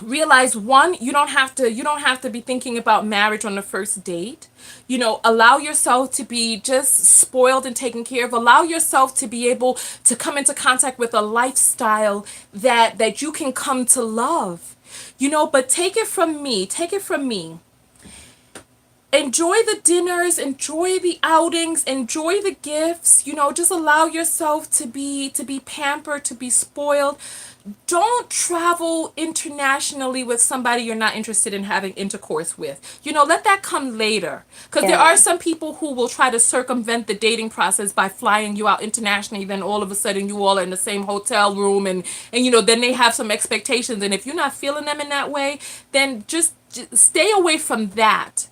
realize, one, you don't have to be thinking about marriage on the first date. You know, allow yourself to be just spoiled and taken care of. Allow yourself to be able to come into contact with a lifestyle that you can come to love. You know, but take it from me, enjoy the dinners, enjoy the outings, enjoy the gifts. You know, just allow yourself to be pampered, to be spoiled. Don't travel internationally with somebody you're not interested in having intercourse with. You know, let that come later, because there are Yeah. some people who will try to circumvent the dating process by flying you out internationally. Then all of a sudden you all are in the same hotel room, and you know, then they have some expectations, and if you're not feeling them in that way, then just stay away from that.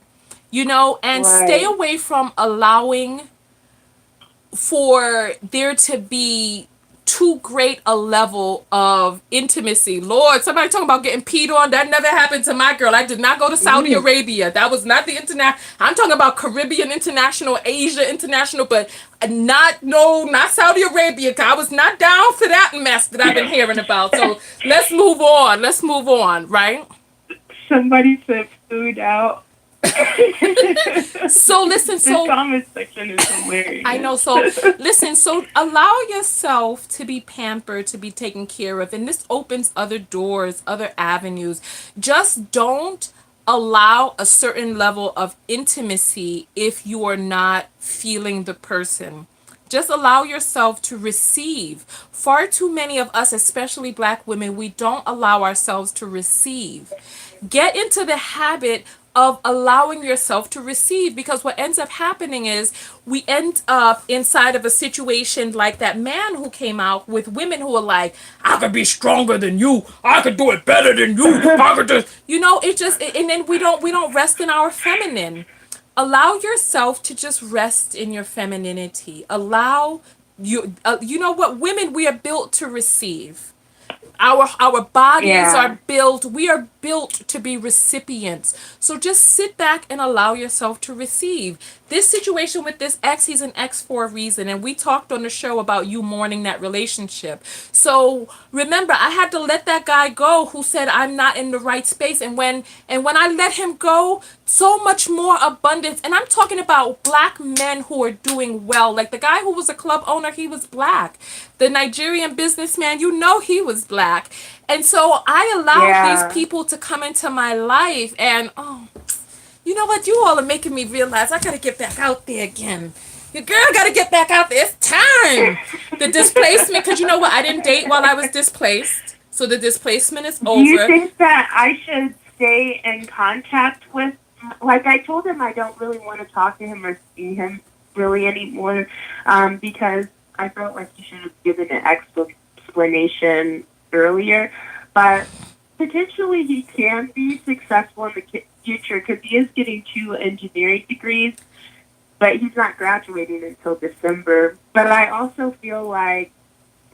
You know, and stay Right. away from allowing for there to be too great a level of intimacy. Lord, somebody talking about getting peed on. That never happened to my girl. I did not go to Saudi Mm. Arabia. That was not the internet. I'm talking about Caribbean international, Asia international, but not, no, not Saudi Arabia. 'Cause I was not down for that mess that I've been hearing about. So let's move on. Let's move on, right? Somebody said food out. So listen, The so comment section is I hilarious. know. So listen, so allow yourself to be pampered, to be taken care of. And this opens other doors, other avenues. Just don't allow a certain level of intimacy if you are not feeling the person. Just allow yourself to receive. Far too many of us, especially black women, we don't allow ourselves to receive. Get into the habit of allowing yourself to receive, because what ends up happening is we end up inside of a situation like that man who came out with women who are like, I could be stronger than you, I could do it better than you, I could do, you know, it just, and then we don't rest in our feminine. Allow yourself to just rest in your femininity. Allow you, you know what, women, we are built to receive. Our bodies Yeah. are built, we are built to be recipients. So just sit back and allow yourself to receive. This situation with this ex, he's an ex for a reason, and we talked on the show about you mourning that relationship. So remember, I had to let that guy go who said I'm not in the right space. And when I let him go, so much more abundance. And I'm talking about black men who are doing well. Like the guy who was a club owner, he was black. The Nigerian businessman, you know, he was black. And so I allowed these Yeah. people to come into my life. And oh, you know what? You all are making me realize I gotta get back out there again. Your girl gotta get back out there. It's time. The displacement, because you know what? I didn't date while I was displaced. So the displacement is Do you over. think that I should stay in contact with? Like I told him, I don't really want to talk to him or see him really anymore, because I felt like he should have given an explanation earlier. But potentially, he can be successful in the future because he is getting 2 engineering degrees, but he's not graduating until December. But I also feel like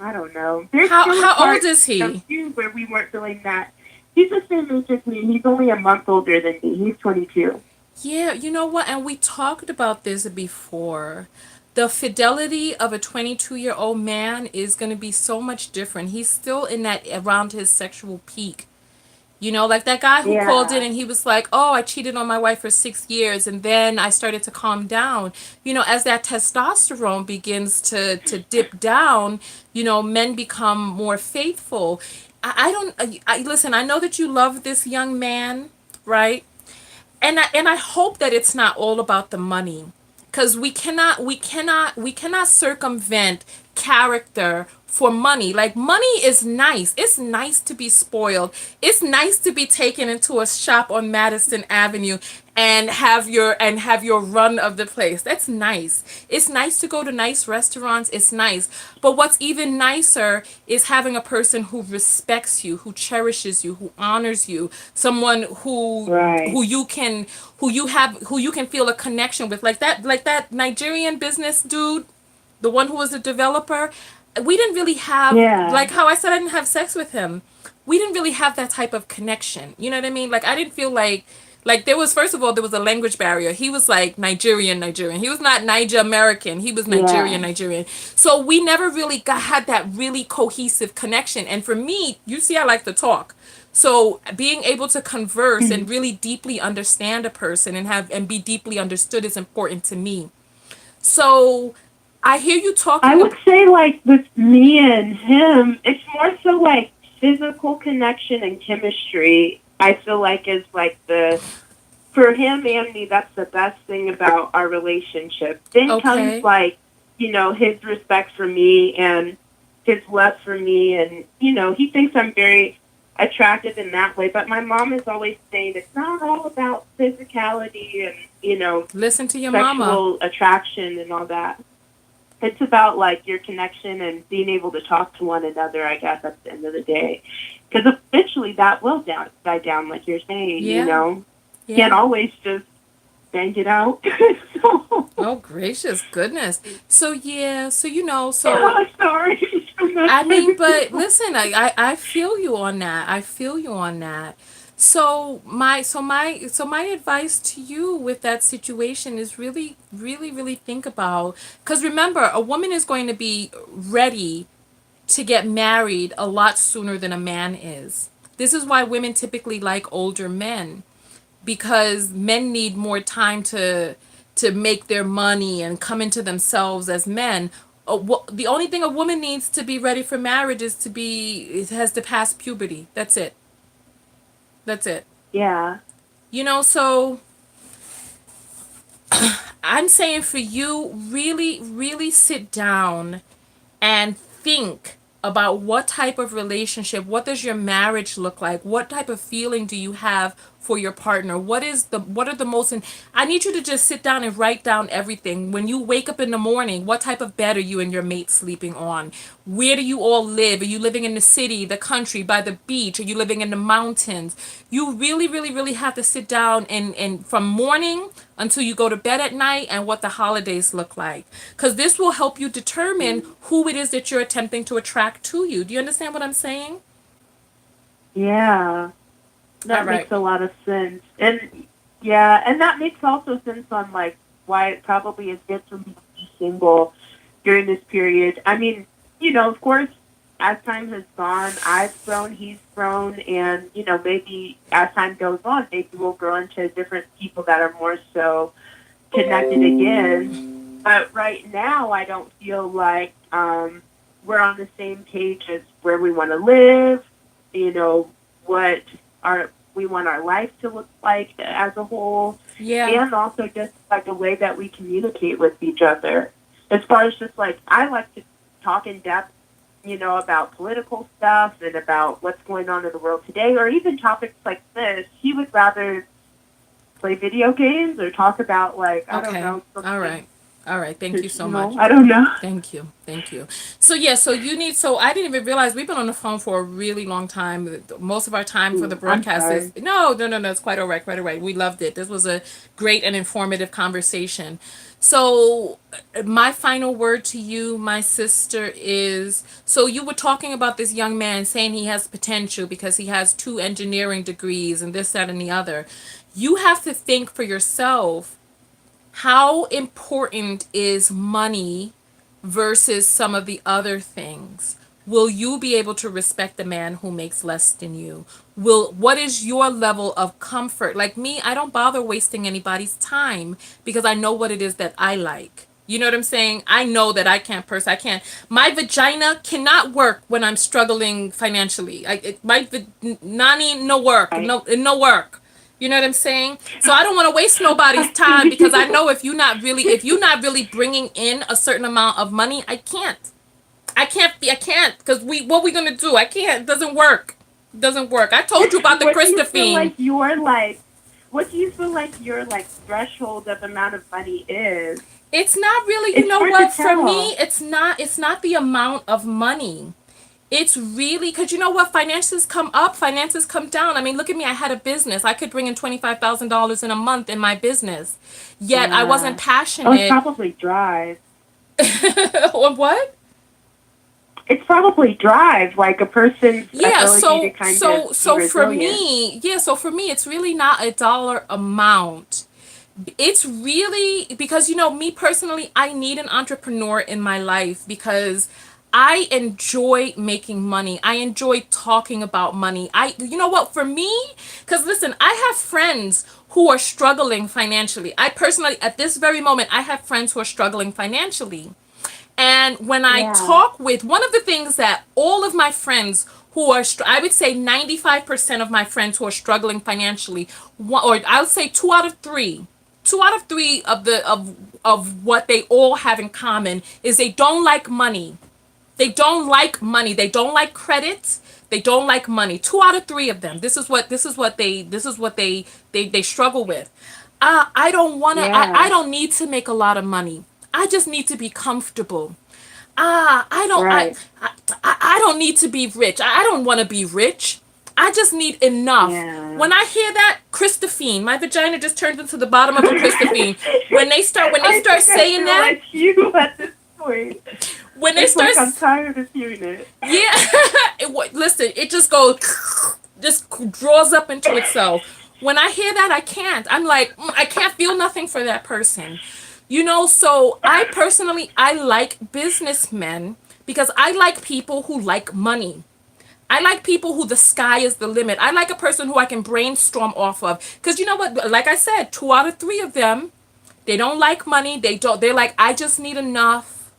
I don't know. There's still a How old part is of he? you where we weren't feeling that. He's the same age as me. He's only a month older than me. He's 22. Yeah, you know what? And we talked about this before. The fidelity of a 22-year-old man is going to be so much different. He's still in that, around his sexual peak. You know, like that guy who called in Yeah. and he was like, "Oh, I cheated on my wife for 6 years, and then I started to calm down." You know, as that testosterone begins to dip down, you know, men become more faithful. I don't. Listen. I know that you love this young man, right? And I hope that it's not all about the money, because we cannot circumvent character for money. Like, money is nice. It's nice to be spoiled. It's nice to be taken into a shop on Madison Avenue and have your run of the place. That's nice. It's nice to go to nice restaurants. It's nice. But what's even nicer is having a person who respects you, who cherishes you, who honors you, someone who Right. you can who you can feel a connection with, like that Nigerian business dude, the one who was a developer. We didn't really have, Yeah. like how I said I didn't have sex with him. We didn't really have that type of connection. You know what I mean? Like, I didn't feel like there was, first of all, there was a language barrier. He was like Nigerian. He was not Niger American. He was Yeah. Nigerian. So we never really had that really cohesive connection. And for me, you see, I like to talk. So being able to converse and Mhm. really deeply understand a person and be deeply understood is important to me. So I hear you I talking would about. say, like, with me and him, it's more so like physical connection and chemistry. I feel like is like the for him and me, that's the best thing about our relationship. Then comes Okay. like, his respect for me and his love for me, and he thinks I'm very attractive in that way. But my mom is always saying it's not all about physicality and Listen to your mama. sexual attraction and all that. It's about like your connection and being able to talk to one another, I guess, at the end of the day. Because eventually that will die down, like you're saying, Yeah. Can't Yeah. always just bang it out. So, Oh, gracious goodness. So yeah, so sorry. I'm not I trying mean, to be but listen, I feel you on that. I feel you on that. So my advice to you with that situation is really, really, really think about, because remember, a woman is going to be ready to get married a lot sooner than a man is. This is why women typically like older men, because men need more time to make their money and come into themselves as men. The only thing a woman needs to be ready for marriage is it has to pass puberty. That's it. That's it. Yeah. So I'm saying for you, really, really sit down and think about what type of relationship, what does your marriage look like, what type of feeling do you have for your partner, what are the most, and I need you to just sit down and write down everything. When you wake up in the morning, what type of bed are you and your mate sleeping on? Where do you all live? Are you living in the city, the country, by the beach? Are you living in the mountains? You really, really, really have to sit down and from morning until you go to bed at night, and what the holidays look like. Because this will help you determine who it is that you're attempting to attract to you. Do you understand what I'm saying? Yeah. All That makes right. a lot of sense. And yeah, and that makes also sense on like why it probably is good for me to be single during this period. I mean, of course, as time has gone, I've grown, he's grown, and maybe as time goes on, maybe we'll grow into different people that are more so connected again. But right now, I don't feel like we're on the same page as where we want to live. What our we want our life to look like as a whole, Yeah. and also just like the way that we communicate with each other. As far as just like I like to talk in depth, about political stuff and about what's going on in the world today, or even topics like this. He would rather play video games or talk about like I don't Okay. know All something. right. All right. Thank you so much. I don't know. Thank you. Thank you. So yeah, so I didn't even realize we've been on the phone for a really long time. Most of our time for the I'm broadcast is sorry. no, no, no, no. It's quite all right, quite all right. We loved it. This was a great and informative conversation. So my final word to you, my sister, is, so you were talking about this young man saying he has potential because he has two engineering degrees and this, that, and the other. You have to think for yourself, how important is money versus some of the other things? will you be able to respect the man who makes less than you? What is your level of comfort? Like me, I don't bother wasting anybody's time because I know what it is that I like. You know what I'm saying? I know that I can't. My vagina cannot work when I'm struggling financially. Nani, no work, Right. no work. You know what I'm saying? So I don't want to waste nobody's I feel time because I you. know if you're not really bringing in a certain amount of money, I can't. I can't because what we gonna do? I can't. It doesn't work. It doesn't work. I told you about the What do you feel Christophene. like your like? What do you feel like your like threshold of amount of money is? It's not really, you It's know hard to what? For me, tell. it's not the amount of money. It's really because you know what? Finances come up, finances come down. I mean, look at me. I had a business. I could bring in $25,000 in a month in my business, yet I wasn't Yeah. Oh, it's passionate. probably drive. Or what? It's probably drive, like a person's Yeah, ability to so kind of so be so for resilient. me, yeah, so for me it's really not a dollar amount. It's really because me personally, I need an entrepreneur in my life because I enjoy making money. I enjoy talking about money. You know what, for me, cuz listen, I have friends who are struggling financially. I personally at this very moment I have friends who are struggling financially. And when I Yeah. talk with one of the things that all of my friends who are, I would say 95% of my friends who are struggling financially, or I would say two out of three of what they all have in common is they don't like money. They don't like money. They don't like credit. They don't like money. Two out of three of them. This is what they struggle with. I don't wanna. I Yeah. don't need to make a lot of money. I just need to be comfortable. Right. I don't need to be rich. I don't want to be rich. I just need enough. Yeah. When I hear that, Christophene, my vagina just turns into the bottom of a Christophene. When they start I think I saying feel that, like you at this point. when they It's start, like I'm tired of hearing it. yeah, listen, it just goes, just draws up into itself. When I hear that, I can't. I'm like, I can't feel nothing for that person. So I like businessmen because I like people who like money. I like people who the sky is the limit. I like a person who I can brainstorm off of. Because you know what? Like I said, two out of three of them, they don't like money. They're like, I just need enough.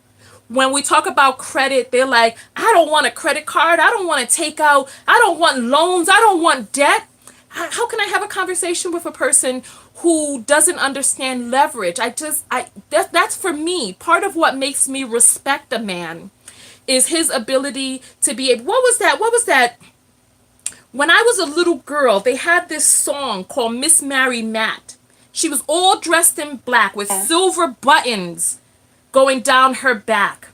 When we talk about credit, they're like, I don't want a credit card. I don't want to take out, I don't want loans. I don't want debt. How can I have a conversation with a person who doesn't understand leverage? That's for me. Part of what makes me respect a man is his ability to be able. What was that? When I was a little girl, they had this song called Miss Mary Matt. She was all dressed in black with Yeah. silver buttons going down her back.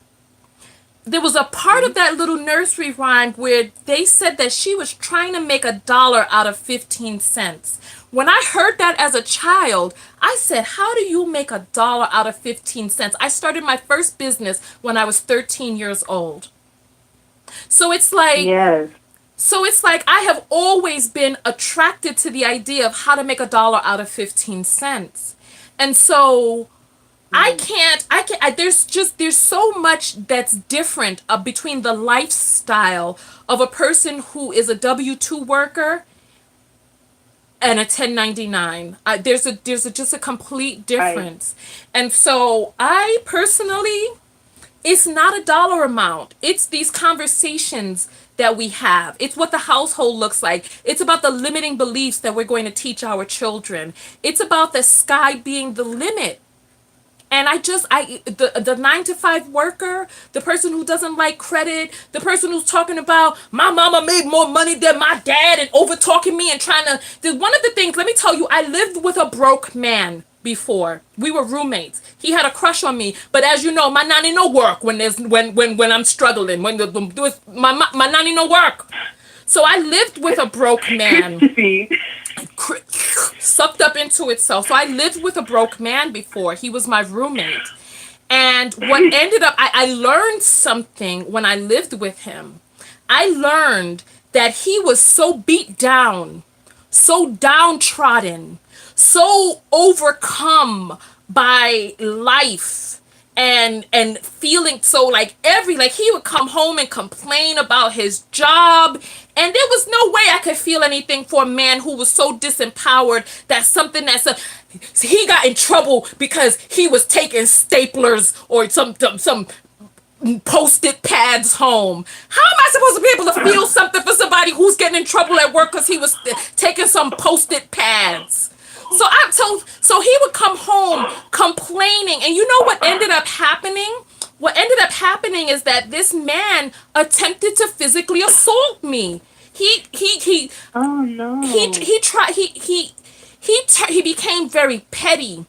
There was a part of Mhm. that little nursery rhyme where they said that she was trying to make $1 out of 15 cents. When I heard that as a child, I said, how do you make $1 out of 15 cents? I started my first business when I was 13 years old. So it's like Yes. So it's like I have always been attracted to the idea of how to make $1 out of 15 cents. And so Mm. there's so much that's different between the lifestyle of a person who is a W-2 worker and a 1099. Just a complete Right. difference. And so I personally, it's not a dollar amount. It's these conversations that we have. It's what the household looks like. It's about the limiting beliefs that we're going to teach our children. It's about the sky being the limit. And the 9 to 5 worker, the person who doesn't like credit, the person who's talking about my mama made more money than my dad and over talking me and trying to. One of the things, let me tell you, I lived with a broke man before. We were roommates. He had a crush on me, but as you know, my nanny no work when I'm struggling. My nanny no work. So I lived with a broke man Christophy. sucked up into itself. So I lived with a broke man before. He was my roommate. And what ended up, I learned something when I lived with him. I learned that he was so beat down, so downtrodden, so overcome by life and feeling so like he would come home and complain about his job, and there was no way I could feel anything for a man who was so disempowered that something that's he got in trouble because he was taking staplers or some post-it pads home. How am I supposed to be able to feel something for somebody who's getting in trouble at work because he was taking some post-it pads? So he would come home complaining, and you know what ended up happening? What ended up happening is that this man attempted to physically assault me. He Oh no. he tried he became very petty,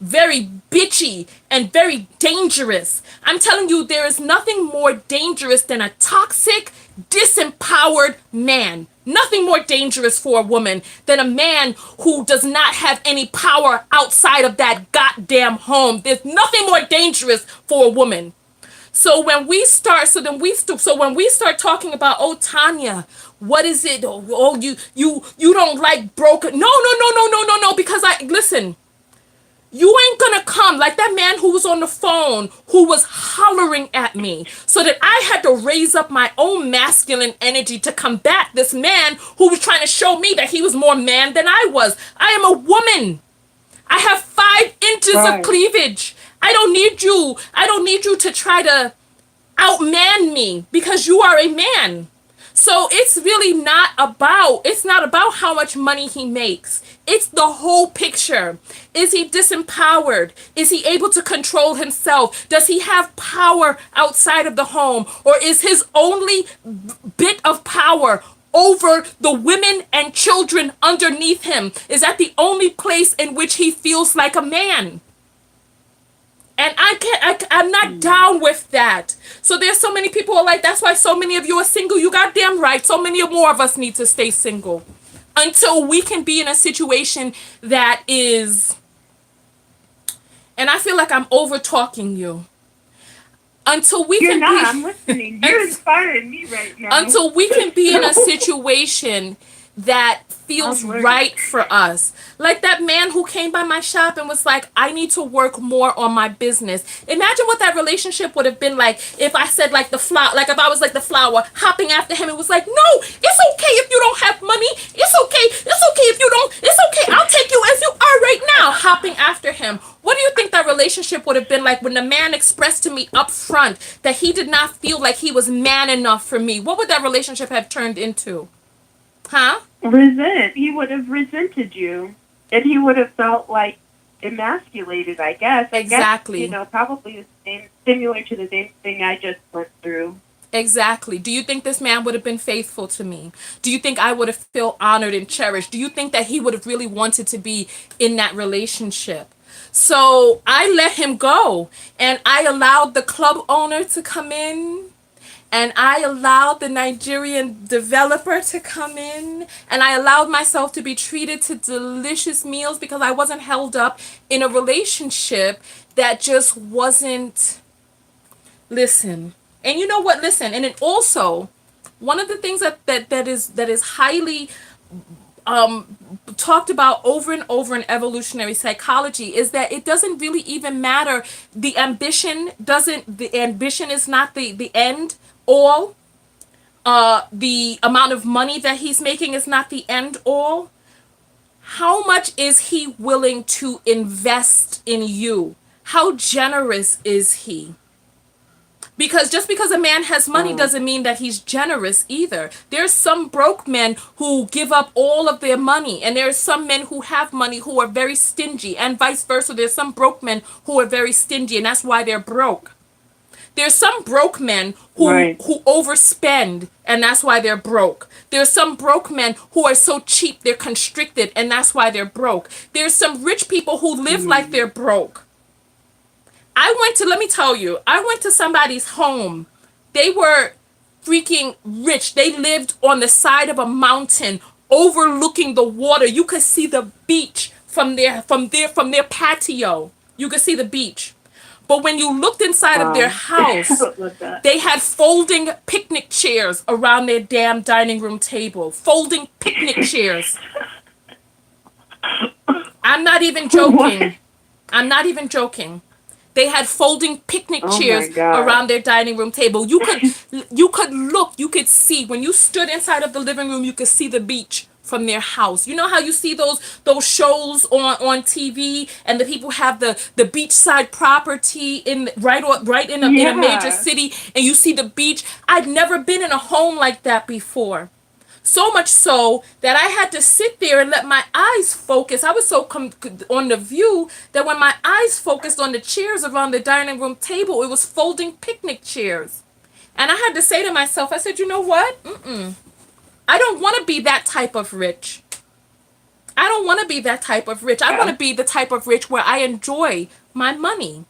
very bitchy, and very dangerous. I'm telling you, there is nothing more dangerous than a toxic, disempowered man. Nothing more dangerous for a woman than a man who does not have any power outside of that goddamn home. There's nothing more dangerous for a woman. So when we start, so when we start talking about, oh, Tonya, what is it? Oh, you don't like broken. No. Because listen, you ain't gonna come like that man who was on the phone who was hollering at me so that I had to raise up my own masculine energy to combat this man who was trying to show me that he was more man than I was. I am a woman. I have 5 inches of Right. cleavage. I don't need you. I don't need you to try to outman me because you are a man. So it's not about how much money he makes. It's the whole picture. Is he disempowered? Is he able to control himself? Does he have power outside of the home? Or is his only bit of power over the women and children underneath him? Is that the only place in which he feels like a man? And I'm not down with that. So there's so many people who are like, that's why so many of you are single. You goddamn right. So many more of us need to stay single until we can be in a situation that is, and I feel like I'm over talking you. Until we You're can not. be, I'm listening. You're inspiring me right now. until we can be in a situation that feels I'm learning. right for us. Like that man who came by my shop and was like, I need to work more on my business. Imagine what that relationship would have been like if I said like the flower, like if I was like the flower hopping after him and was like, no, it's okay if you don't have money. It's okay if you don't, it's okay. I'll take you as you are right now, hopping after him. What do you think that relationship would have been like when the man expressed to me up front that he did not feel like he was man enough for me? What would that relationship have turned into? Huh? Resent. He would have resented you, and he would have felt like emasculated. I guess. Exactly. You know, probably the same, similar to the same thing I just went through. Exactly. Do you think this man would have been faithful to me? Do you think I would have felt honored and cherished? Do you think that he would have really wanted to be in that relationship? So I let him go, and I allowed the club owner to come in, and I allowed the Nigerian developer to come in, and I allowed myself to be treated to delicious meals because I wasn't held up in a relationship that just wasn't. Listen. And you know what? Listen. And then also, one of the things that is highly talked about over and over in evolutionary psychology is that it doesn't really even matter. The ambition is not the end all. The amount of money that he's making is not the end all. How much is he willing to invest in you? How generous is he? Because just because a man has money doesn't mean that he's generous either. There's some broke men who give up all of their money, and there's some men who have money who are very stingy, and vice versa. There's some broke men who are very stingy, and that's why they're broke. There's some broke men who overspend, and that's why they're broke. There's some broke men who are so cheap they're constricted, and that's why they're broke. There's some rich people who live like they're broke. Let me tell you, I went to somebody's home. They were freaking rich. They lived on the side of a mountain overlooking the water. You could see the beach from their patio. You could see the beach. But when you looked inside of their house, they had folding picnic chairs around their damn dining room table. Folding picnic chairs. I'm not even joking. I'm not even joking. They had folding picnic Oh my chairs God. around their dining room table. You could see when you stood inside of the living room, you could see the beach from their house. You know how you see those shows on TV, and the people have the beachside property in right in a major Yeah. city, and you see the beach. I'd never been in a home like that before. So much so that I had to sit there and let my eyes focus. I was so on the view that when my eyes focused on the chairs around the dining room table, it was folding picnic chairs. And I had to say to myself, I said, you know what? I don't want to be that type of rich. I don't want to be that type of rich. I want Yeah. to be the type of rich where I enjoy my money.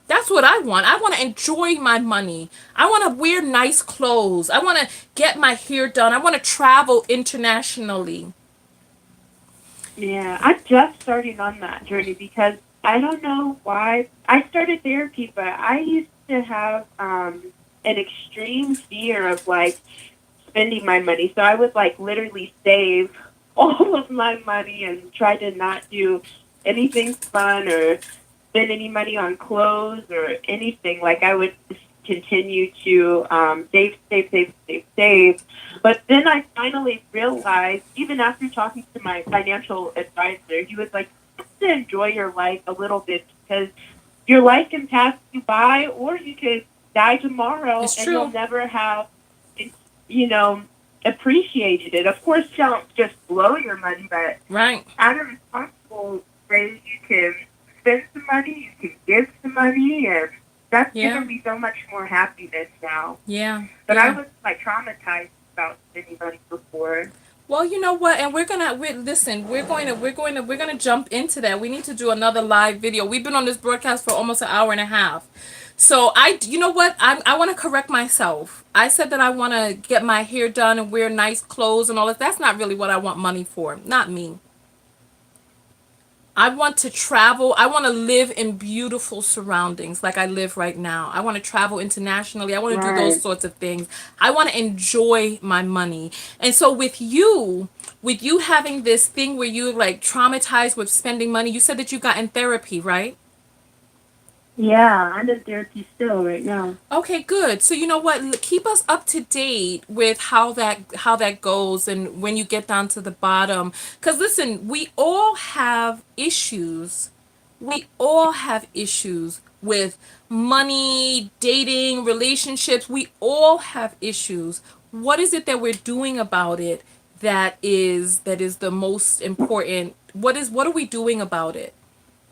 That's what I want. I want to enjoy my money. I want to wear nice clothes. I want to get my hair done. I want to travel internationally. Yeah. I'm just starting on that journey because I don't know why. I started therapy, but I used to have an extreme fear of like spending my money. So I would like literally save all of my money and try to not do anything fun or spend any money on clothes or anything. Like I would just continue to save. But then I finally realized, even after talking to my financial advisor, he was like, you have to enjoy your life a little bit because your life can pass you by, or you could die tomorrow It's and you'll true. never have, you know, appreciated it. Of course, don't just blow your money, but Right. at a responsible rate, you can spend some money, you can give some money, and that's Yeah. given me so much more happiness now. Yeah. But I Yeah. was like traumatized about spending money before. Well, you know what? And listen. We're gonna jump into that. We need to do another live video. We've been on this broadcast for almost an hour and a half. So you know what? I want to correct myself. I said that I want to get my hair done and wear nice clothes and all that. That's not really what I want money for. Not me. I want to travel. I want to live in beautiful surroundings like I live right now. I want to travel internationally. I want to do those Right. sorts of things. I want to enjoy my money. And so with you having this thing where you like traumatized with spending money, you said that you got in therapy, right? Yeah, I'm in therapy still right now. Okay, good. So you know what? Keep us up to date with how that goes and when you get down to the bottom. Cuz listen, we all have issues. We all have issues with money, dating, relationships. We all have issues. What is it that we're doing about it that is the most important? What are we doing about it?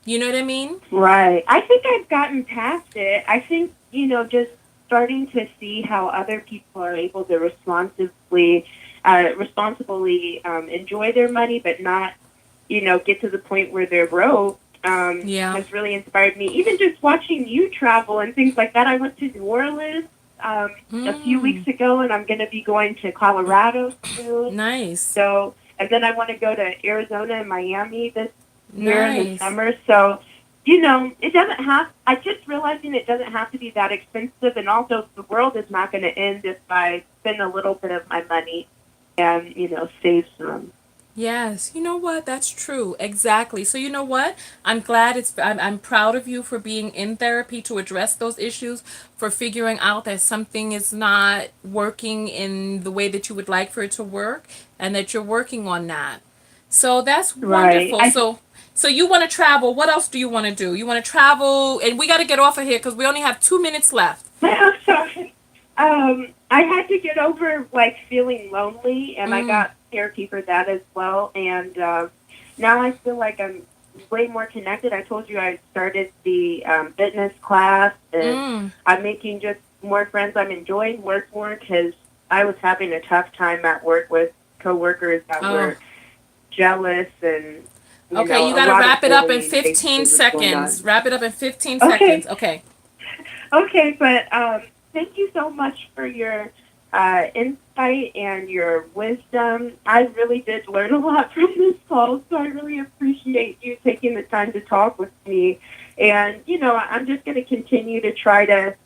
You know what I mean? Right. I think I've gotten past it. I think, just starting to see how other people are able to responsibly enjoy their money, but not, get to the point where they're broke, Yeah. has really inspired me. Even just watching you travel and things like that. I went to New Orleans a few Mm, weeks ago, and I'm going to be going to Colorado soon. nice. So, and then I want to go to Arizona and Miami this year in the Nice. summer. So, it doesn't have, I just realizing it doesn't have to be that expensive. And also, the world is not going to end if I spend a little bit of my money and, save some. Yes, you know what? That's true. Exactly. So you know what? I'm proud of you for being in therapy to address those issues, for figuring out that something is not working in the way that you would like for it to work and that you're working on that. So that's Right. wonderful. So you want to travel. What else do you want to do? You want to travel and we got to get off of here cuz we only have 2 minutes left. I'm sorry. I had to get over like feeling lonely, and I Mm. got therapy for that as well. And now I feel like I'm way more connected. I told you I started the fitness class, and Mm. I'm making just more friends. I'm enjoying work more because I was having a tough time at work with coworkers that Oh. were jealous, and Okay, you a got to lot of wrap it up in bullying 15 basically was going seconds. on. Wrap it up in 15 seconds. Okay. Okay. Okay, but thank you so much for your insight and your wisdom. I really did learn a lot from this call, so I really appreciate you taking the time to talk with me. And, I'm just going to continue to try to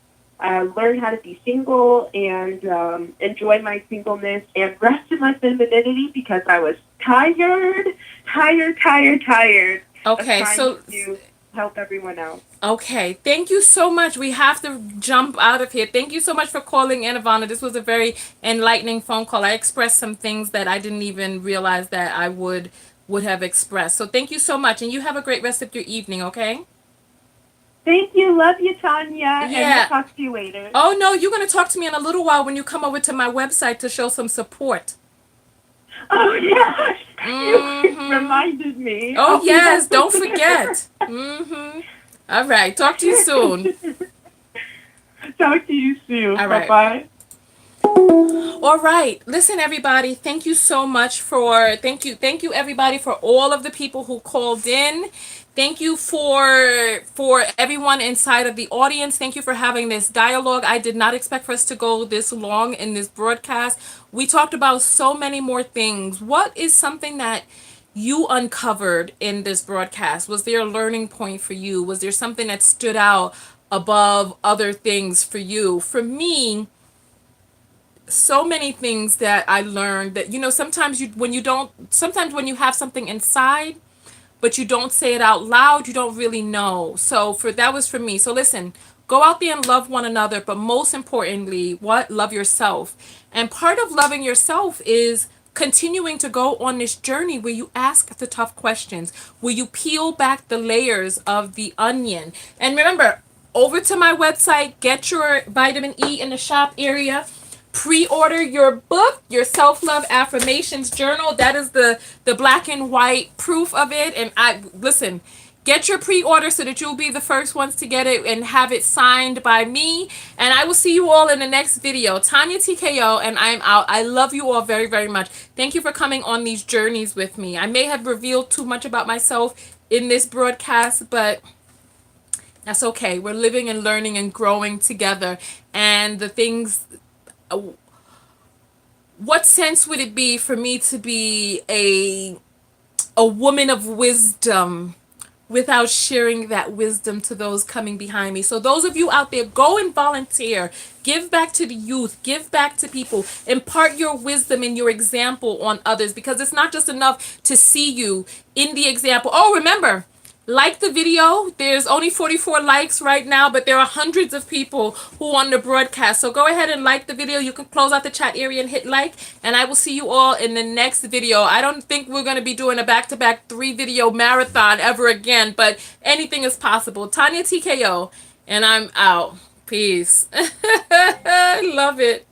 learn how to be single and enjoy my singleness and rest in my femininity because I was tired of Okay, trying so to. help everyone out. Okay, thank you so much. We have to jump out of here. Thank you so much for calling in, Ivana. This was a very enlightening phone call. I expressed some things that I didn't even realize that I would have expressed. So thank you so much, and you have a great rest of your evening. Okay? Thank you. Love you, Tonya, and we'll Yeah. talk to you later. Oh no, you're gonna talk to me in a little while when you come over to my website to show some support. Oh, yeah. You Mm-hmm. reminded me. Oh Oh, yes, don't yeah. forget. Mm-hmm. All right. Talk to you soon. Talk to you soon. All Bye right. bye. All right. Listen, everybody. Thank you so much for thank you everybody for all of the people who called in. Thank you for everyone inside of the audience. Thank you for having this dialogue. I did not expect for us to go this long in this broadcast. We talked about so many more things. What is something that you uncovered in this broadcast? Was there a learning point for you? Was there something that stood out above other things for you? For me, so many things that I learned that sometimes sometimes when you have something inside but you don't say it out loud, you don't really know. So for that was for me. So listen, go out there and love one another, but most importantly, what? Love yourself. And part of loving yourself is continuing to go on this journey where you ask the tough questions, where you peel back the layers of the onion. And remember, over to my website, get your vitamin E in the shop area, pre-order your book, your self-love affirmations journal. That is the black and white proof of it. And I listen, get your pre-order so that you'll be the first ones to get it and have it signed by me. And I will see you all in the next video. Tonya Tko, and I'm out. I love you all very, very much. Thank you for coming on these journeys with me. I may have revealed too much about myself in this broadcast, but that's okay. We're living and learning and growing together. And the things, what sense would it be for me to be a woman of wisdom without sharing that wisdom to those coming behind me? So those of you out there, go and volunteer. Give back to the youth. Give back to people. Impart your wisdom and your example on others, because it's not just enough to see you in the example. Oh, remember, like the video. There's only 44 likes right now, but there are hundreds of people who on the broadcast. So go ahead and like the video. You can close out the chat area and hit like, and I will see you all in the next video. I don't think we're going to be doing a back-to-back 3-video marathon ever again, but anything is possible. Tonya Tko, and I'm out. Peace. I love it.